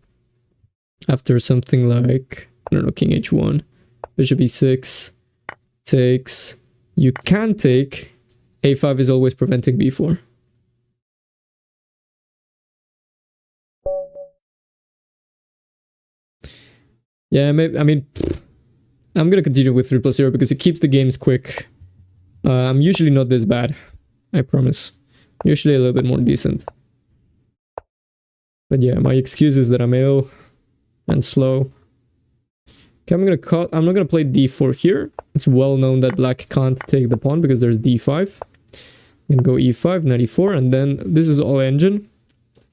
after something like, I don't know, king h1, bishop e6, takes, you can take, a5 is always preventing b4. Yeah, maybe, I mean, I'm gonna continue with 3+0 because it keeps the games quick. I'm usually not this bad, I promise. Usually a little bit more decent. But yeah, my excuse is that I'm ill and slow. Okay, I'm not gonna play d4 here. It's well known that black can't take the pawn because there's d5. I'm gonna go e5, knight e4, and then this is all engine.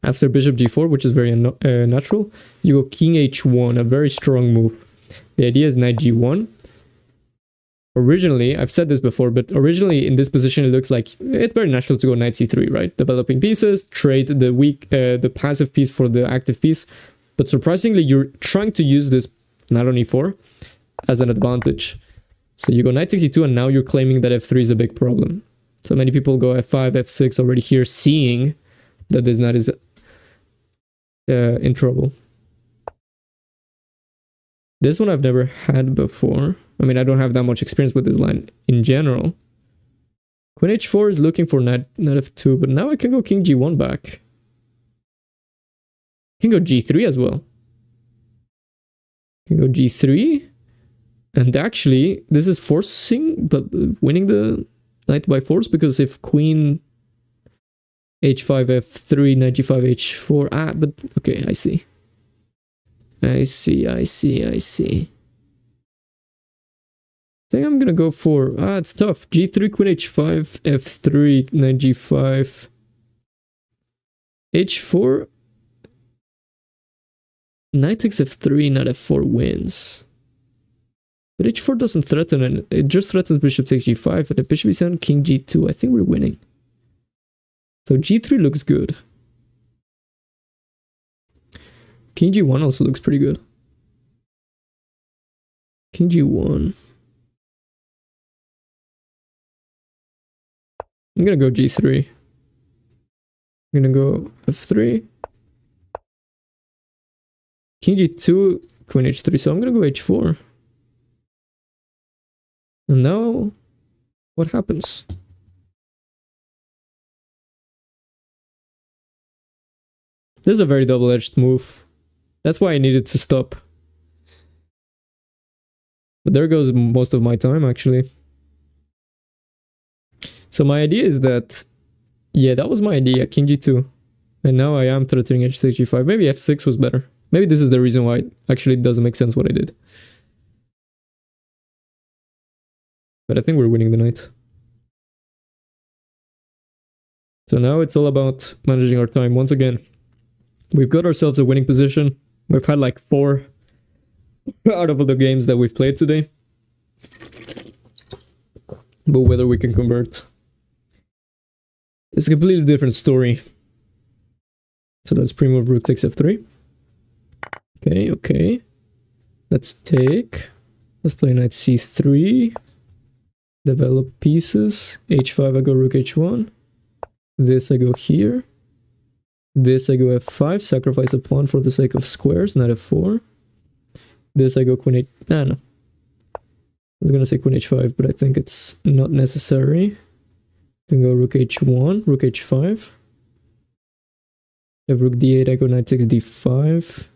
After bishop g4, which is very natural, you go king h1, a very strong move. The idea is knight g1. Originally, I've said this before, but originally in this position it looks like it's very natural to go knight c3, right? Developing pieces, trade the passive piece for the active piece. But surprisingly, you're trying to use this knight on e4 as an advantage. So you go knight takes e2, and now you're claiming that f3 is a big problem. So many people go f5, f6 already here, seeing that this knight is in trouble. This one I've never had before. I mean, I don't have that much experience with this line in general. Queen h4 is looking for knight f2, but now I can go king g1 back. I can go g3 as well. I can go g3. And actually, this is forcing, but winning the knight by force, because if queen h5, f3, knight g5, h4... Ah, but okay, I see. I see. I think I'm gonna go for... Ah, it's tough. g3, queen h5, f3, knight g5, h4... Knight takes f3, knight f4 wins. But h4 doesn't threaten, and it just threatens bishop takes g5, and if bishop e7, king g2, I think we're winning. So g3 looks good. King g1 also looks pretty good. King g1. I'm gonna go g3. I'm gonna go f3. King g2, queen h3, so I'm gonna go h4. And now, what happens? This is a very double-edged move. That's why I needed to stop. But there goes most of my time, actually. So my idea is that... Yeah, that was my idea, king g2. And now I am threatening h6, g5. Maybe f6 was better. Maybe this is the reason why actually it doesn't make sense what I did. But I think we're winning the knight. So now it's all about managing our time. Once again, we've got ourselves a winning position. We've had like 4 out of all the games that we've played today. But whether we can convert, it's a completely different story. So let's pre-move rook takes f3. Okay. Let's take. Let's play knight c3. Develop pieces. h5, I go rook h1. This I go here. This I go f5. Sacrifice a pawn for the sake of squares. Knight f4. This I go queen h... No. I was gonna say queen h5, but I think it's not necessary. Can go rook h1, rook h5. If rook d8, I go knight takes d5.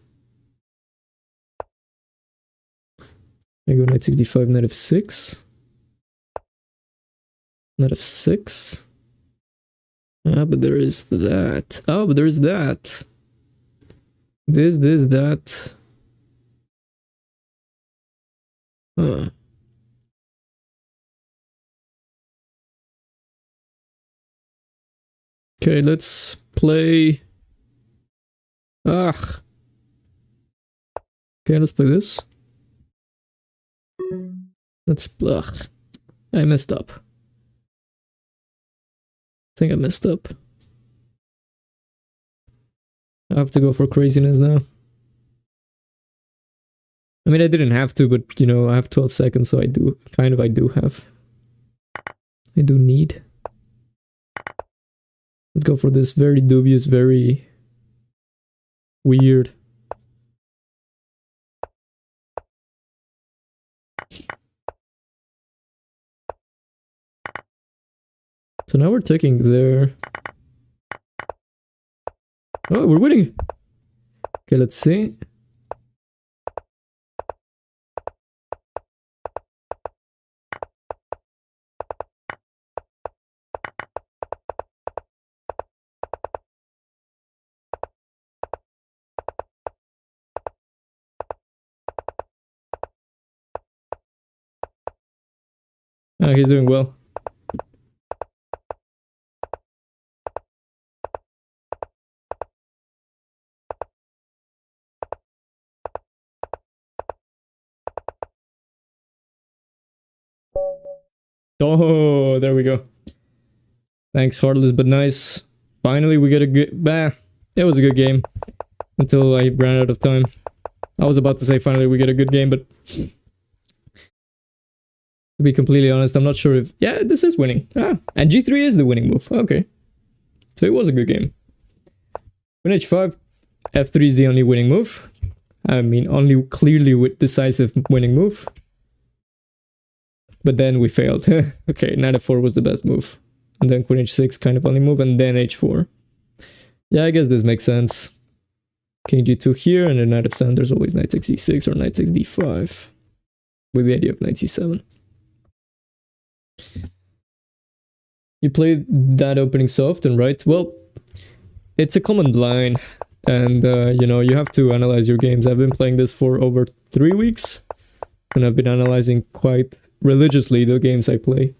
I go knight 65, knight f6. Knight f6. Ah, but there is that. Oh, but there is that. This, that. Huh. Okay, let's play. Ah. Okay, let's play this. Let's. Ugh. I messed up. I think I messed up. I have to go for craziness now. I mean, I didn't have to, but you know, I have 12 seconds, so I do have. I do need. Let's go for this very dubious, very weird. So now we're taking there. Oh, we're winning. Okay, let's see. Oh, he's doing well. Oh, there we go. Thanks, heartless but nice. Finally, we get a good... Bah, it was a good game. Until I ran out of time. I was about to say finally we get a good game, but... To be completely honest, I'm not sure if... Yeah, this is winning. Ah, and G3 is the winning move. Okay. So it was a good game. Queen H5, F3 is the only winning move. I mean, only clearly with decisive winning move. But then we failed. Okay, knight f4 was the best move. And then queen h6 kind of only move, and then h4. Yeah, I guess this makes sense. King g2 here, and then knight f7, there's always knight takes e6 or knight takes d5. With the idea of knight c7. You played that opening so often, right? Well, it's a common line. And, you know, you have to analyze your games. I've been playing this for over 3 weeks. And I've been analyzing quite religiously the games I play.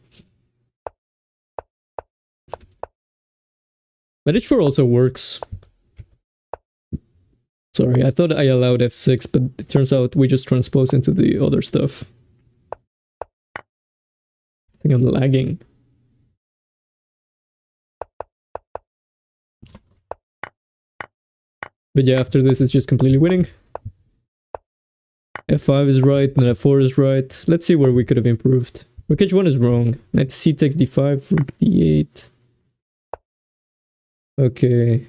But h4 also works. Sorry, I thought I allowed f6, but it turns out we just transpose into the other stuff. I think I'm lagging. But yeah, after this it's just completely winning. F5 is right, and F4 is right. Let's see where we could have improved. Rook H1 is wrong. Knight C takes D5, Rook D8. Okay. I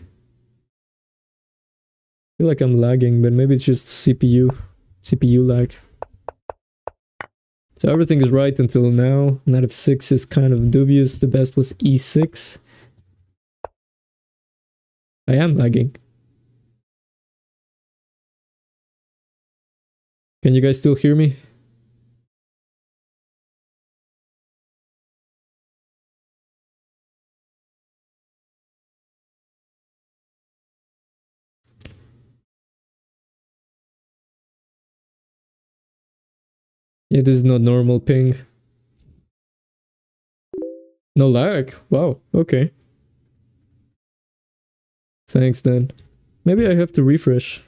feel like I'm lagging, but maybe it's just CPU lag. So everything is right until now. Knight F6 is kind of dubious. The best was E6. I am lagging. Can you guys still hear me? Yeah, this is not normal ping. No lag? Wow, okay. Thanks then. Maybe I have to refresh.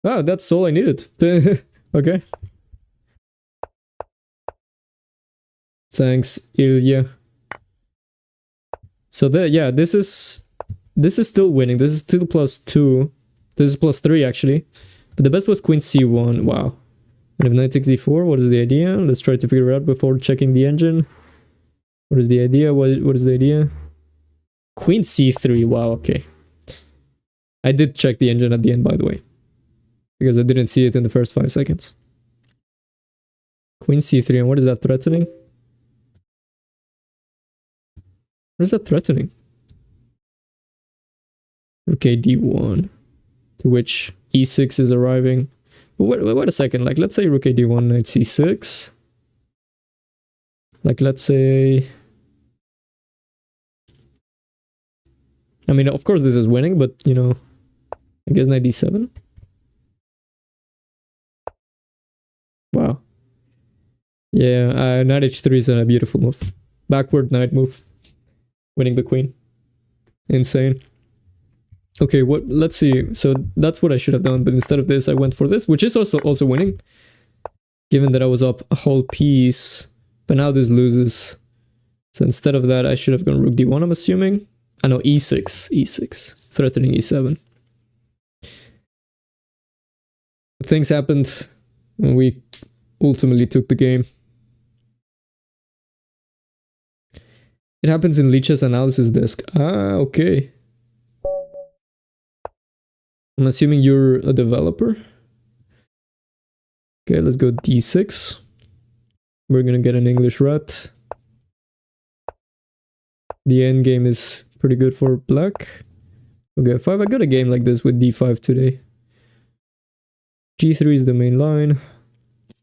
Ah, that's all I needed. Okay. Thanks, Ilya. So yeah, this is still winning. This is still +2. This is +3 actually. But the best was Queen C1. Wow. And if knight takes D4, what is the idea? Let's try to figure it out before checking the engine. What is the idea? What is the idea? Queen C3. Wow, okay. I did check the engine at the end, by the way. Because I didn't see it in the first 5 seconds. Queen C3, and what is that threatening? What is that threatening? Okay, D1. To which E6 is arriving. But wait a second, like let's say rook d1, knight c6. Like let's say... I mean, of course this is winning, but you know, I guess knight d7. Wow. Yeah, knight h3 is a beautiful move. Backward knight move. Winning the queen. Insane. Okay, let's see. So that's what I should have done, but instead of this I went for this, which is also winning. Given that I was up a whole piece, but now this loses. So instead of that I should have gone rook d1, I'm assuming. I know, e6, threatening e7. Things happened and we ultimately took the game. It happens in Leech's analysis desk. Ah, okay. I'm assuming you're a developer. Okay, let's go d6. We're gonna get an English rat. The endgame is pretty good for black. Okay, 5. I got a game like this with d5 today. g3 is the main line.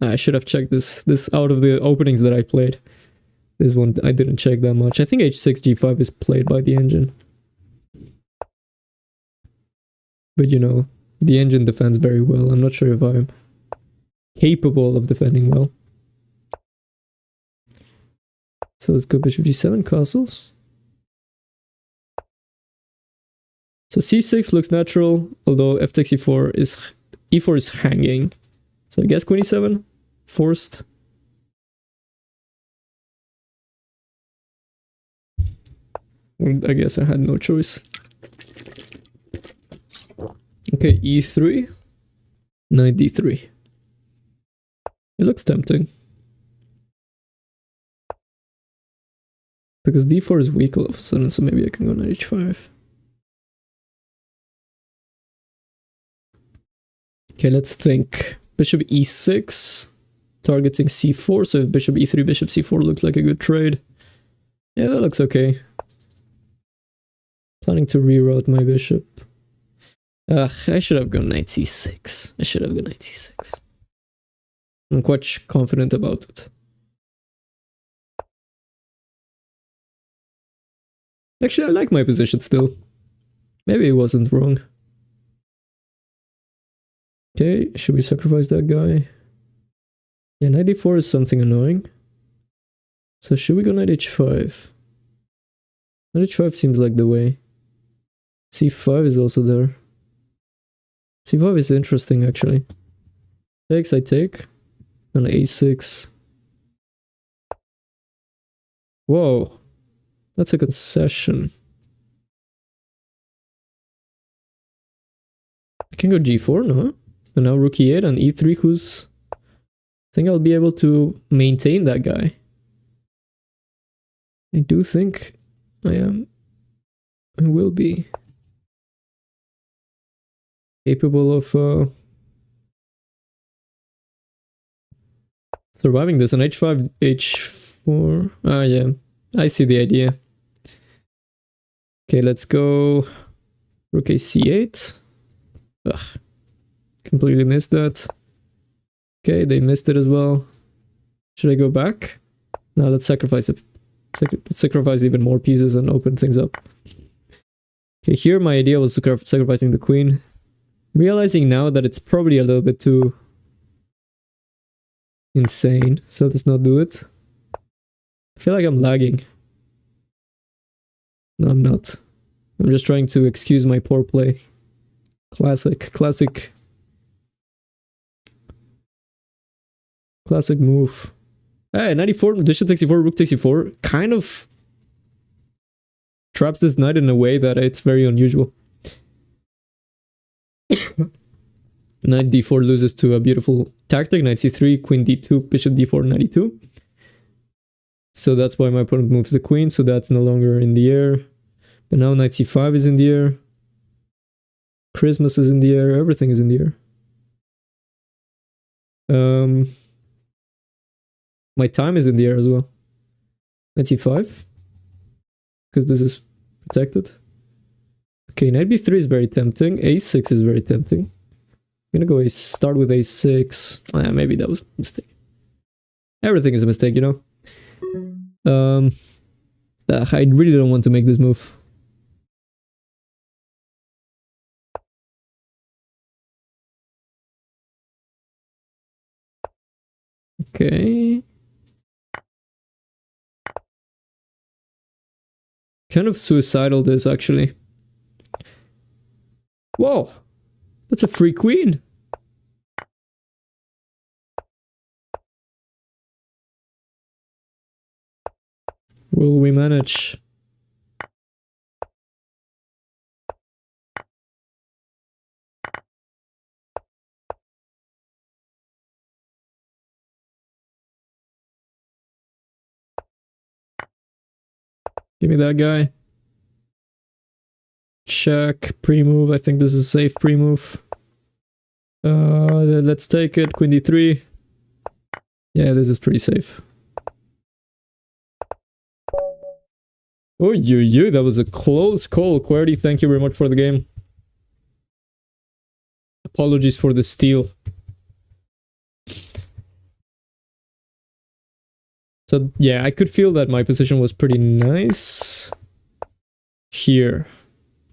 I should have checked this out of the openings that I played. This one I didn't check that much. I think h6, g5 is played by the engine. But you know, the engine defends very well. I'm not sure if I'm capable of defending well. So let's go bishop g7, castles. So c6 looks natural, although f takes e4 is hanging. So I guess queen e7, forced. I guess I had no choice. Okay, e3, knight d3. It looks tempting. Because d4 is weak all of a sudden, so maybe I can go knight h5. Okay, let's think. Bishop e6, targeting c4, so if bishop e3, bishop c4 looks like a good trade. Yeah, that looks okay. Planning to reroute my bishop. Ugh, I should have gone knight c6. I should have gone knight c6. I'm quite confident about it. Actually, I like my position still. Maybe it wasn't wrong. Okay, should we sacrifice that guy? Yeah, knight d4 is something annoying. So should we go knight h5? Knight h5 seems like the way. c5 is also there. c5 is interesting actually. Takes, I take. And a6. Whoa. That's a concession. I can go g4, no? And now rook e8 and e3, who's... I think I'll be able to maintain that guy. I do think I will be capable of surviving this. And h5, h4... Ah, yeah. I see the idea. Okay, let's go rook a c8. Ugh. Completely missed that. Okay, they missed it as well. Should I go back? No, let's sacrifice it. Let's sacrifice even more pieces and open things up. Okay, here my idea was sacrificing the queen. Realizing now that it's probably a little bit too insane, so let's not do it. I feel like I'm lagging. No, I'm not. I'm just trying to excuse my poor play. Classic move. Hey, 94, bishop takes e4, rook takes e4. Kind of traps this knight in a way that it's very unusual. Knight d4 loses to a beautiful tactic. Knight c3, queen d2, bishop d4, knight e2. So that's why my opponent moves the queen, so that's no longer in the air. But now knight c5 is in the air. Christmas is in the air, everything is in the air. My time is in the air as well. Knight c5. Because this is protected. Okay, knight b3 is very tempting. a6 is very tempting. gonna go start with a6. Maybe that was a mistake. Everything is a mistake, you know? I really don't want to make this move. Okay. Kind of suicidal this, actually. Whoa! That's a free queen! Will we manage? Give me that guy. Check, pre-move. I think this is a safe pre-move. Let's take it. Queen d3. Yeah, this is pretty safe. Oh, that was a close call. QWERTY, thank you very much for the game. Apologies for the steal. So yeah, I could feel that my position was pretty nice here,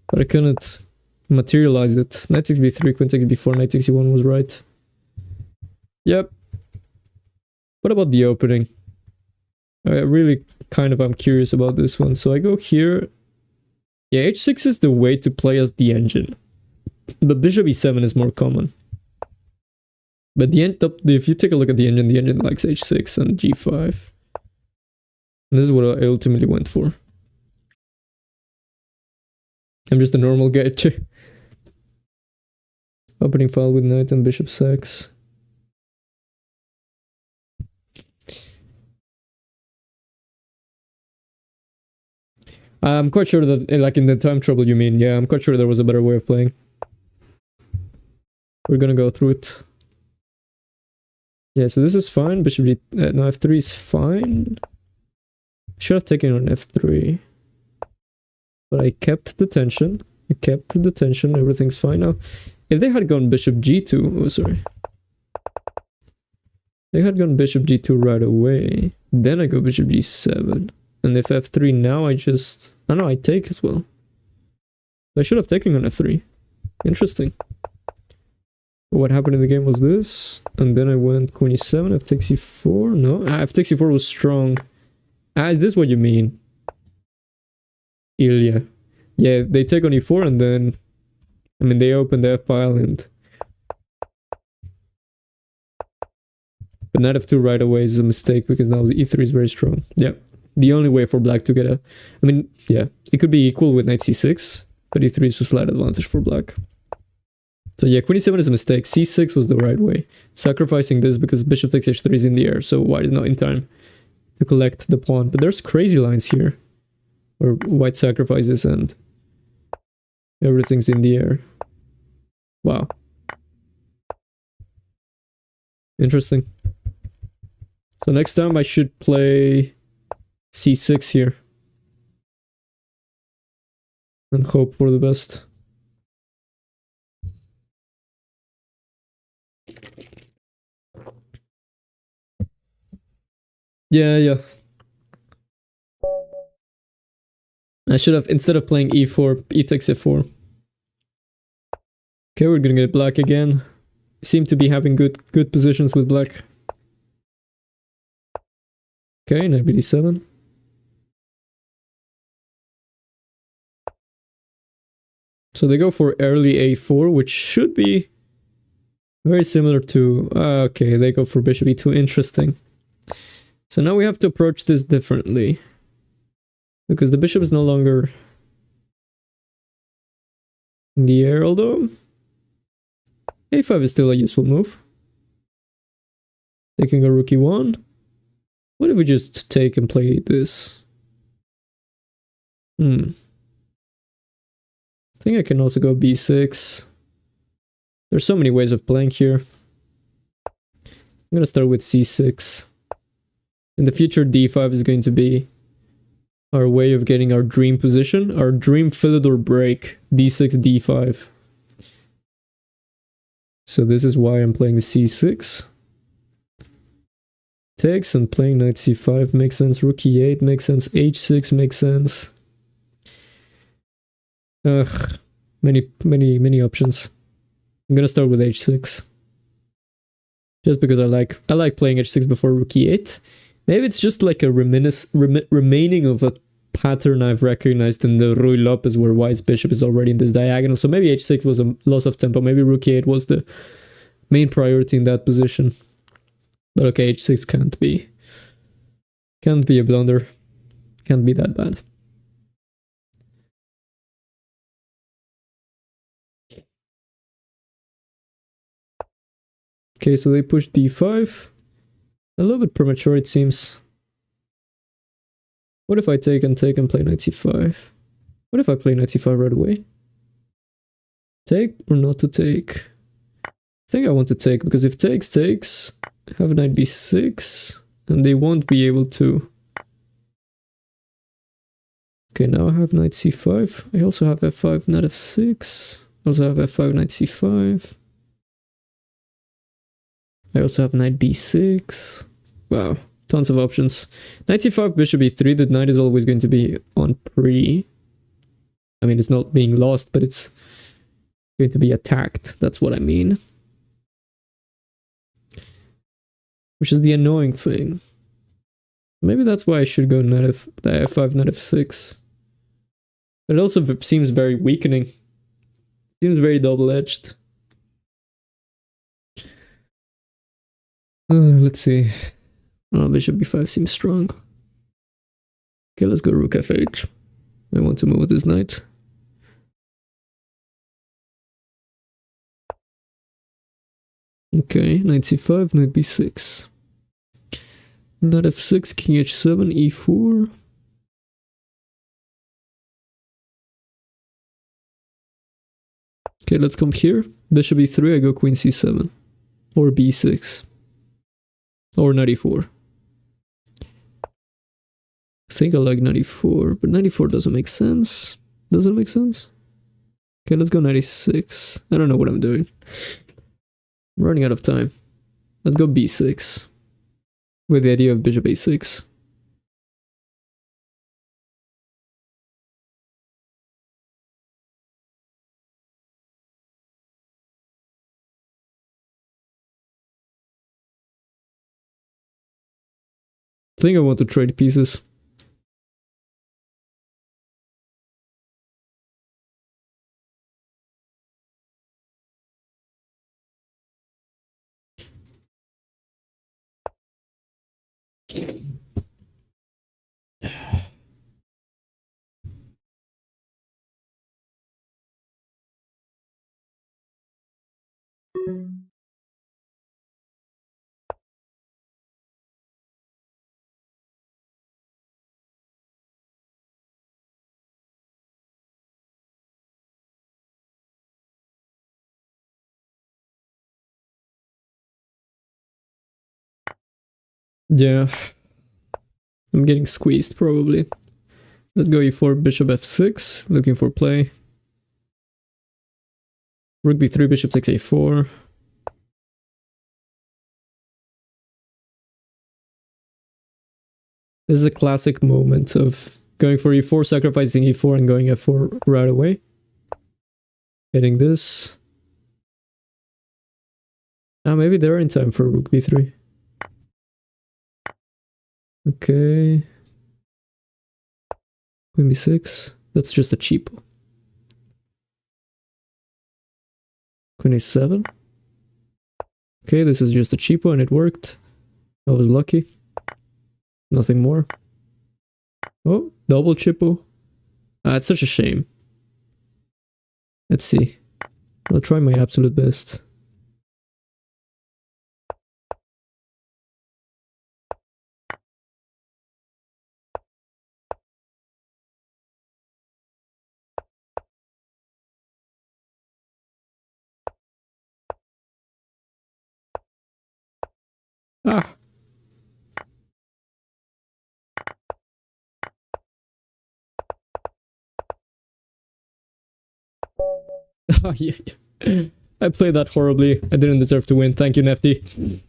but I couldn't materialize it. Knight takes b3, queen takes b4, knight takes e1 was right. Yep. What about the opening? I really I'm curious about this one. So I go here. Yeah, h6 is the way to play as the engine. But bishop e7 is more common. But if you take a look at the engine likes h6 and g5. And this is what I ultimately went for. I'm just a normal guy too. Opening file with knight and bishop 6. I'm quite sure that, like in the time trouble you mean, yeah, I'm quite sure there was a better way of playing. We're gonna go through it. Yeah, so this is fine, bishop g... no, f3 is fine. Should have taken on f3. But I kept the tension. Everything's fine now. If they had gone bishop g2... Oh, sorry. They had gone bishop g2 right away. Then I go bishop g7. And if f3 now, I know I take as well. I should have taken on f3. Interesting. What happened in the game was this. And then I went queen e7, f takes e4. No, f takes e4 was strong. Is this what you mean? Ilya. Yeah, they take on e4 and then... I mean, they open the f-file and... But knight f2 right away is a mistake because now the e3 is very strong. Yeah. The only way for black to get a... I mean, yeah. It could be equal with knight c6. But e3 is a slight advantage for black. So yeah, queen e7 is a mistake. c6 was the right way. Sacrificing this because bishop takes h3 is in the air. So white is not in time to collect the pawn. But there's crazy lines here. Where white sacrifices and everything's in the air. Wow. Interesting. So next time I should play c6 here. And hope for the best. Yeah. I should have, instead of playing e4, e takes f4. Okay, we're gonna get black again. Seem to be having good positions with black. Okay, knight b7. So they go for early a4, which should be very similar to... okay, they go for bishop e2. Interesting. So now we have to approach this differently. Because the bishop is no longer in the air, although... a5 is still a useful move. Taking a rook e1. What if we just take and play this? I think I can also go b6. There's so many ways of playing here. I'm gonna start with c6. In the future, d5 is going to be our way of getting our dream position, our dream Philidor break, d6, d5. So this is why I'm playing c6. Takes and playing knight c5 makes sense. Rook e8 makes sense. h6 makes sense. Ugh, many options. I'm gonna start with h6. Just because I like playing h6 before rook e8. Maybe it's just like a remaining of a pattern I've recognized in the Ruy Lopez where white's bishop is already in this diagonal. So maybe h6 was a loss of tempo. Maybe rook e8 was the main priority in that position. But okay, h6 can't be a blunder. Can't be that bad. Okay, so they push d5. A little bit premature, it seems. What if I take and play knight c5? What if I play knight c5 right away? Take or not to take? I think I want to take, because if takes, have knight b6, and they won't be able to... Okay, now I have knight c5. I also have f5, knight f6. I also have f5, knight c5. I also have knight b6. Wow, tons of options. Knight c5, bishop e3. The knight is always going to be on pre. I mean, it's not being lost, but it's going to be attacked. That's what I mean. Which is the annoying thing. Maybe that's why I should go knight f5, knight f6. But it also seems very weakening. Seems very double-edged. Let's see. Oh, bishop b5 seems strong. Okay, let's go rook f8. I want to move with this knight. Okay, knight c5, knight b6. Knight f6, king h7, e4. Okay, let's come here. Bishop e3, I go queen c7. Or b6. Or knight e4. I think I like knight e4, but knight e4 doesn't make sense. Doesn't make sense? Okay, let's go knight e6. I don't know what I'm doing. I'm running out of time. Let's go b6. With the idea of bishop a6. I think I want to trade pieces. Yeah. I'm getting squeezed probably. Let's go e4, bishop f6. Looking for play. Rook b3, bishop takes a4. This is a classic moment of going for e4, sacrificing e4, and going f4 right away. Hitting this. Ah, maybe they're in time for rook b3. Okay. Queen b6. That's just a cheapo. Queen a7. Okay, this is just a cheapo and it worked. I was lucky. Nothing more. Oh, double cheapo. Ah, it's such a shame. Let's see. I'll try my absolute best. Ah. Oh, yeah. I played that horribly. I didn't deserve to win. Thank you, Nefty.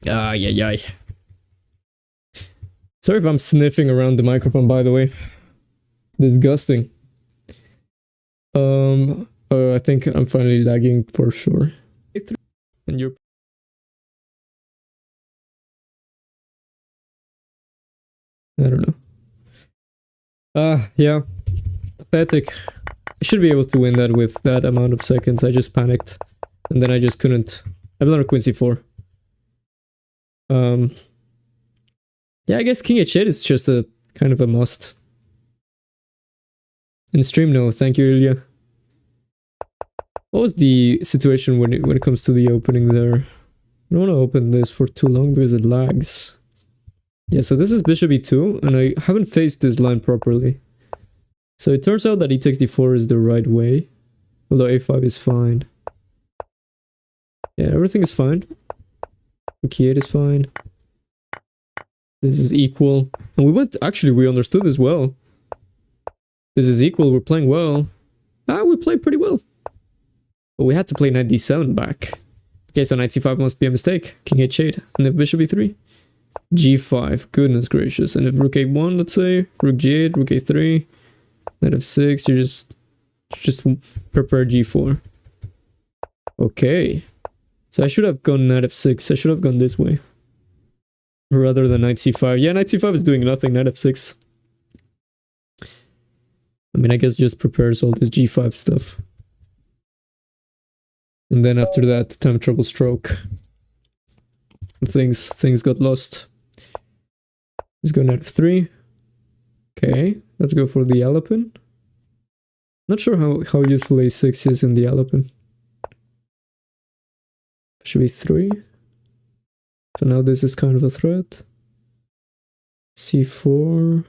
Ay. Sorry if I'm sniffing around the microphone, by the way. Disgusting. I think I'm finally lagging for sure. And you're... I don't know. Yeah. Pathetic. I should be able to win that with that amount of seconds. I just panicked. And then I just couldn't. I blundered Queen C4. Yeah, I guess King H8 is just a kind of a must. In stream, no. Thank you, Ilya. What was the situation when it comes to the opening there? I don't want to open this for too long because it lags. Yeah, so this is bishop e2, and I haven't faced this line properly. So it turns out that e takes d4 is the right way, although a5 is fine. Yeah, everything is fine. e8 is fine. This is equal. And we understood this well. This is equal, we're playing well. We played pretty well. But we had to play knight d7 back. Okay, so knight c5 must be a mistake. King h8, and if bishop e3. g5, goodness gracious. And if rook a1, let's say, rook g8, rook a3, knight f6, you just prepare g4. Okay. So I should have gone knight f6. I should have gone this way. Rather than knight c5. Yeah, knight c5 is doing nothing. Knight f6. I mean, I guess just prepares all this g5 stuff. And then after that, time trouble stroke. Things got lost. Let's go knight f3. Okay, let's go for the Alapin. Not sure how useful a6 is in the Alapin. Should be 3. So now this is kind of a threat. c4.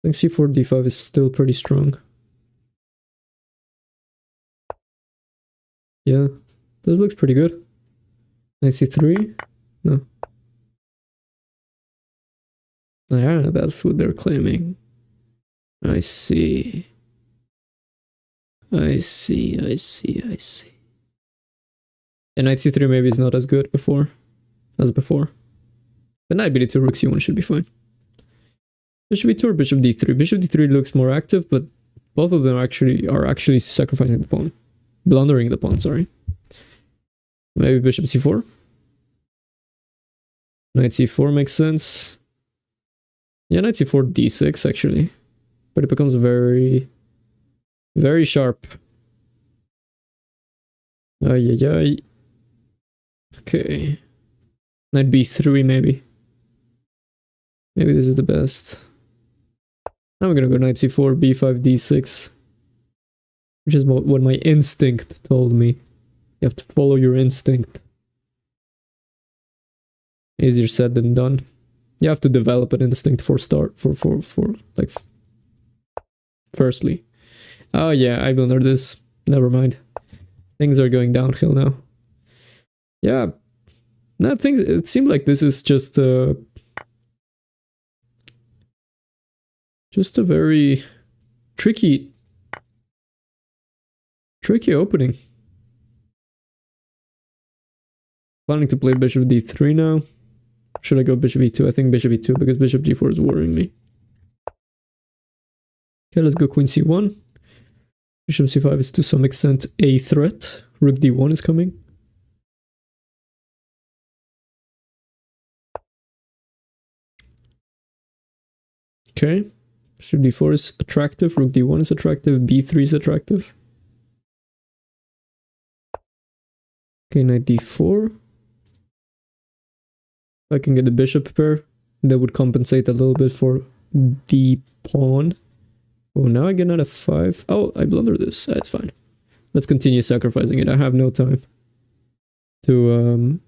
I think c4 d5 is still pretty strong. Yeah, this looks pretty good. Knight c3? No. Yeah, that's what they're claiming. I see. I see. And knight c3 maybe is not as good as before. The knight b2 rook c1 should be fine. Bishop e2 or bishop d3. Bishop d3 looks more active, but both of them are actually sacrificing the pawn. Blundering the pawn, sorry. Maybe bishop c4. Knight c4 makes sense. Yeah, knight c4 d6 actually. But it becomes very, very sharp. Ay. Okay. Knight b3 maybe. Maybe this is the best. I'm gonna go knight c4, b5, d6. Which is what my instinct told me. You have to follow your instinct. Easier said than done. You have to develop an instinct firstly. Oh yeah, I blundered this. Never mind. Things are going downhill now. Yeah. No, it seemed like this is just a very tricky opening. Planning to play bishop d3 now. Should I go bishop e2? I think bishop e2 because bishop g4 is worrying me. Okay, let's go queen c1. Bishop c5 is to some extent a threat. Rook d1 is coming. Okay. Bishop d4 is attractive. Rook d1 is attractive. b3 is attractive. Okay, knight d4. If I can get the bishop pair, that would compensate a little bit for the pawn. Oh, now I get knight f5. Oh, I blundered this. That's fine. Let's continue sacrificing it. I have no time to...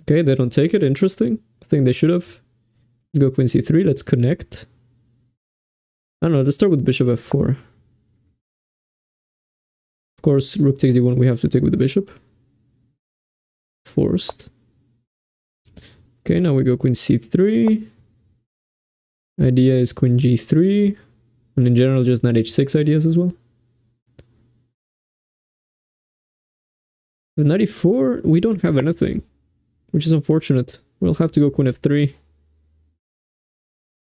Okay, they don't take it. Interesting. I think they should have. Let's go queen c3. Let's connect. I don't know. Let's start with bishop f4. Of course, rook takes d1. We have to take with the bishop. Forced. Okay, now we go queen c3. Idea is queen g3. And in general, just knight h6 ideas as well. With 94, we don't have anything, which is unfortunate. We'll have to go queen f3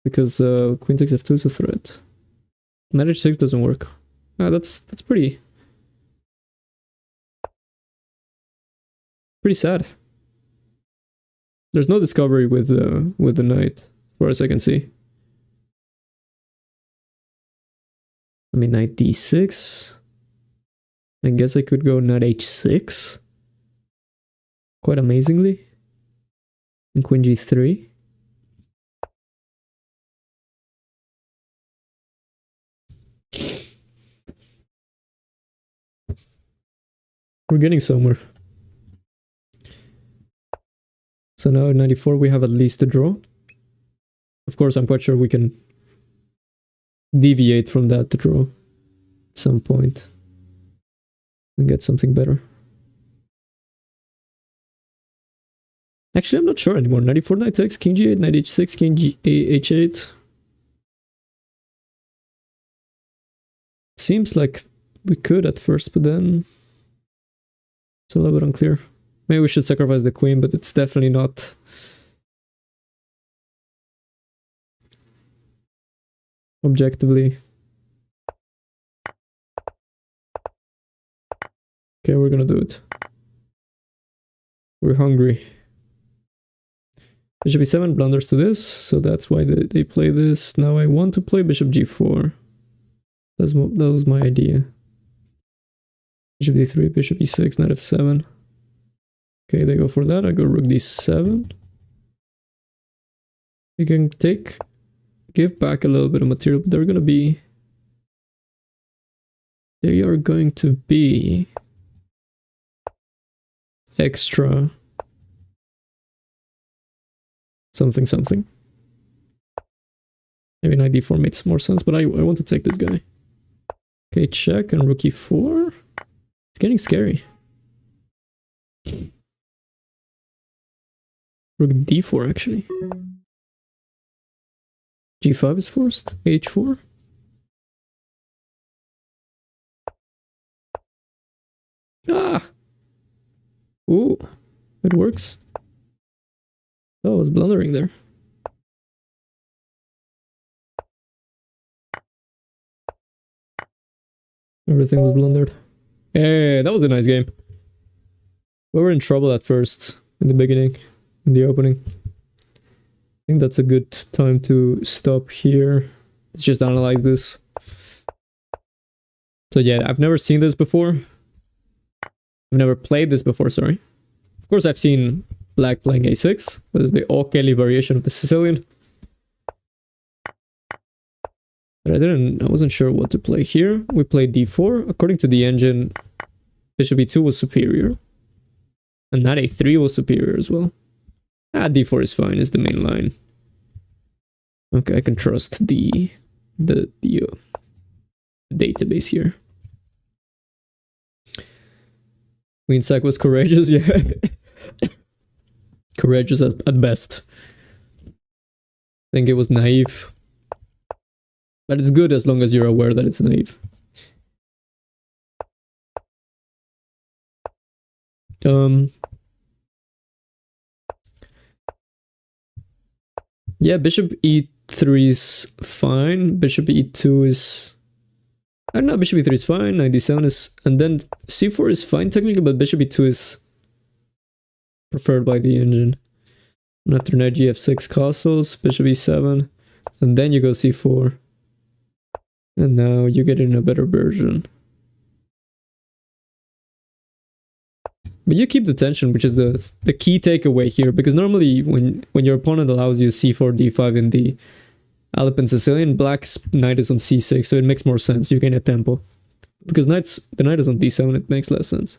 because queen takes f2 is a threat. Knight h6 doesn't work. That's pretty sad. There's no discovery with the knight, as far as I can see. I mean, knight d6. I guess I could go knight h6. Quite amazingly. And queen g3. We're getting somewhere. So now at 94 we have at least a draw. Of course, I'm quite sure we can deviate from that draw at some point and get something better. Actually, I'm not sure anymore. 94 knight takes, king g8, knight h6, king h8. Seems like we could at first, but then it's a little bit unclear. Maybe we should sacrifice the queen, but it's definitely not objectively. Okay, we're gonna do it. We're hungry. Bishop e7 blunders to this, so that's why they play this. Now I want to play bishop g4. That was my idea. Bishop d3, bishop e6, knight f7. Okay, they go for that. I go rook d7. You can give back a little bit of material, but they are going to be extra something. Maybe knight d4 makes more sense, but I want to take this guy. Okay, check and rook e4. It's getting scary. Rook d4 actually. g5 is forced. h4. Ah! Ooh, it works. Oh, I was blundering there. Everything was blundered. Hey, that was a nice game. We were in trouble at first, in the beginning, in the opening. I think that's a good time to stop here. Let's just analyze this. So yeah, I've never seen this before. I've never played this before, sorry. Of course, I've seen black playing a6. That is the O'Kelly variation of the Sicilian. But I wasn't sure what to play here. We played d4. According to the engine, bishop e2 was superior. And knight a3 was superior as well. D4 is fine, is the main line. Okay, I can trust the database here. Queen sack was courageous, yeah. Courageous at best. I think it was naive. But it's good as long as you're aware that it's naive. Yeah, bishop e3 is fine. Bishop e2 is... I don't know, bishop e3 is fine. Knight d7 is... And then c4 is fine technically, but bishop e2 is preferred by the engine. And after knight gf6 castles, bishop e7, and then you go c4. And now you get in a better version. But you keep the tension, which is the key takeaway here, because normally when your opponent allows you c4, d5 in the Alapin Sicilian, black's knight is on c6, so it makes more sense. You gain a tempo. Because the knight is on d7, it makes less sense.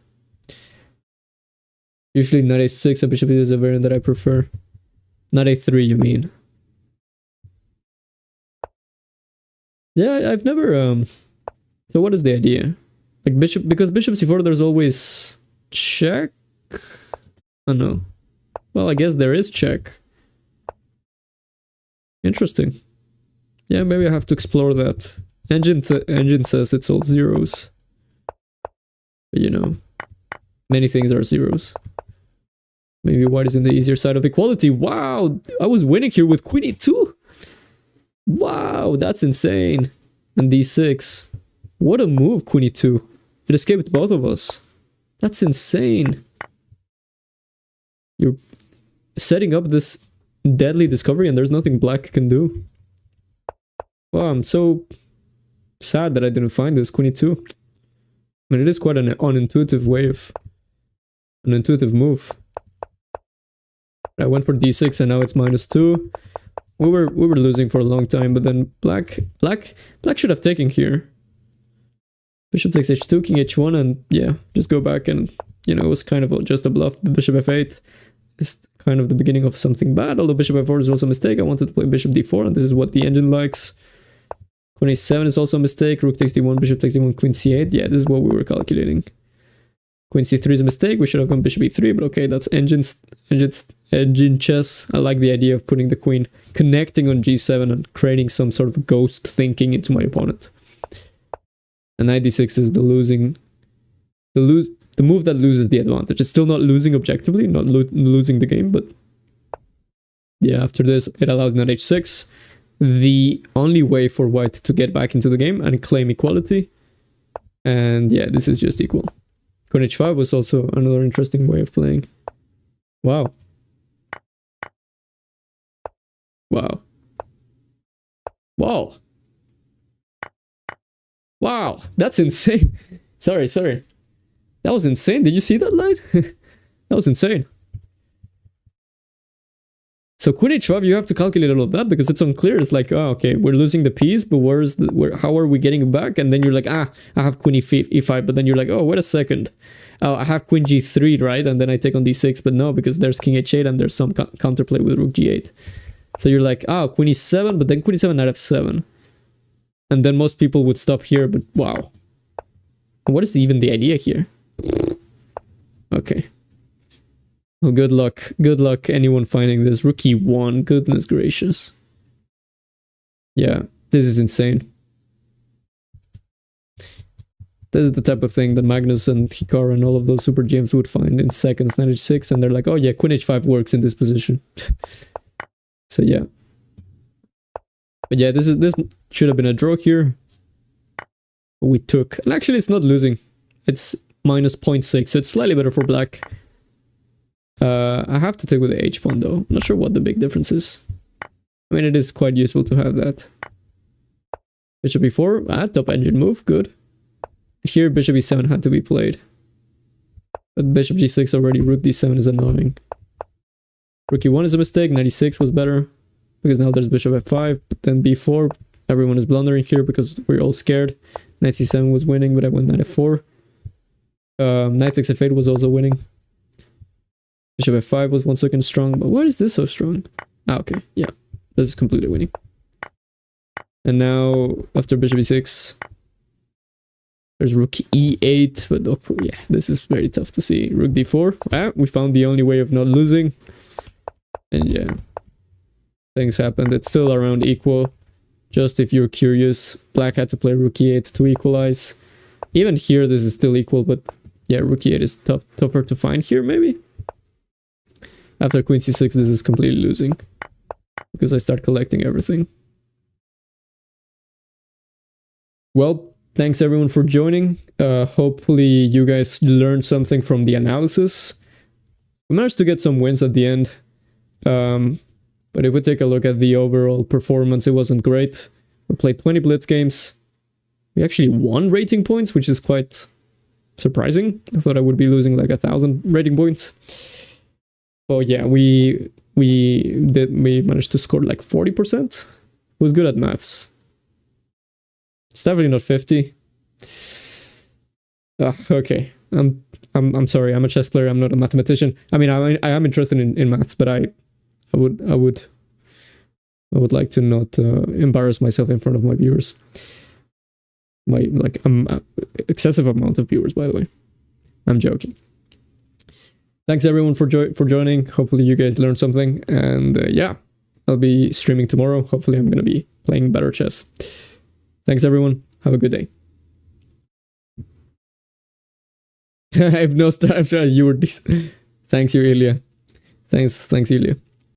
Usually knight a6 and bishop is a variant that I prefer. Knight a3, you mean? Yeah, I've never... So what is the idea? Like because bishop c4, there's always check? Oh no. Well, I guess there is check. Interesting. Yeah, maybe I have to explore that. Engine says it's all zeros. But you know, Many things are zeros. Maybe white is in the easier side of equality. Wow, I was winning here with queen e2. Wow, that's insane. And d6. What a move, queen e2. It escaped both of us. That's insane. You're setting up this deadly discovery and there's nothing black can do. Wow, I'm so sad that I didn't find this queen e2. I mean, it is quite an unintuitive way of... an intuitive move. I went for d6 and now it's -2. We were losing for a long time, but then black should have taken here. Bishop takes h2, king h1, and yeah, just go back and, you know, it was kind of just a bluff. Bishop f8 is kind of the beginning of something bad, although bishop f4 is also a mistake. I wanted to play bishop d4, and this is what the engine likes. Queen a7 is also a mistake. Rook takes d1, bishop takes d1, queen c8. Yeah, this is what we were calculating. Queen c3 is a mistake. We should have gone bishop e3, but okay, that's engine chess. I like the idea of putting the queen, connecting on g7 and creating some sort of ghost thinking into my opponent. And knight d6 is the move that loses the advantage. It's still not losing objectively, not losing the game, but yeah, after this, it allows knight h6. The only way for white to get back into the game and claim equality. And yeah, this is just equal. Queen h5 was also another interesting way of playing. Wow. Wow. Wow. Wow, that's insane. Sorry. That was insane. Did you see that line? That was insane. So queen h5, you have to calculate all of that because it's unclear. It's like, oh, okay, we're losing the piece, but how are we getting it back? And then you're like, I have queen e5, but then you're like, oh, wait a second. Oh, I have queen g3, right? And then I take on d6, but no, because there's king h8 and there's some counterplay with rook g8. So you're like, oh, queen e7, but then queen e7, knight f7. And then most people would stop here, but wow. What is even the idea here? Okay. Well, good luck. Good luck anyone finding this. Rook e1, goodness gracious. Yeah, this is insane. This is the type of thing that Magnus and Hikaru and all of those super GMs would find in seconds, knight h6, and they're like, oh yeah, queen h5 works in this position. So yeah. But yeah, this should have been a draw here. We took, and actually it's not losing. It's -0.6, so it's slightly better for black. I have to take with the h-pawn though. I'm not sure what the big difference is. I mean, it is quite useful to have that. Bishop e4, top engine move, good. Here bishop e7 had to be played. But bishop g6 already, rook d7 is annoying. Rook e1 is a mistake, knight e6 was better. Because now there's bishop f5, but then b4. Everyone is blundering here because we're all scared. Knight c7 was winning, but I went knight f4. Knight takes f8 was also winning. Bishop f5 was 1 second strong, but why is this so strong? Ah, okay, yeah. This is completely winning. And now, after bishop e6, there's rook e8, but oh, yeah, this is very tough to see. Rook d4. Ah, we found the only way of not losing. And yeah, things happened. It's still around equal. Just if you're curious, black had to play rook e8 to equalize. Even here, this is still equal, but yeah, rook e8 is tougher to find here, maybe. After queen c6, this is completely losing. Because I start collecting everything. Well, thanks everyone for joining. Hopefully you guys learned something from the analysis. We managed to get some wins at the end. But if we take a look at the overall performance, it wasn't great. We played 20 blitz games. We actually won rating points, which is quite surprising. I thought I would be losing like 1,000 rating points. Oh yeah, we managed to score like 40%. Who's good at maths? It's definitely not 50. Okay. I'm sorry. I'm a chess player. I'm not a mathematician. I mean, I am interested in maths, but I would like to not embarrass myself in front of my viewers. My excessive amount of viewers, by the way. I'm joking. Thanks everyone for joining. Hopefully you guys learned something, and yeah, I'll be streaming tomorrow. Hopefully I'm gonna be playing better chess. Thanks everyone. Have a good day. I have no start. You were this. Thanks, you, Ilya. Thanks, Ilya.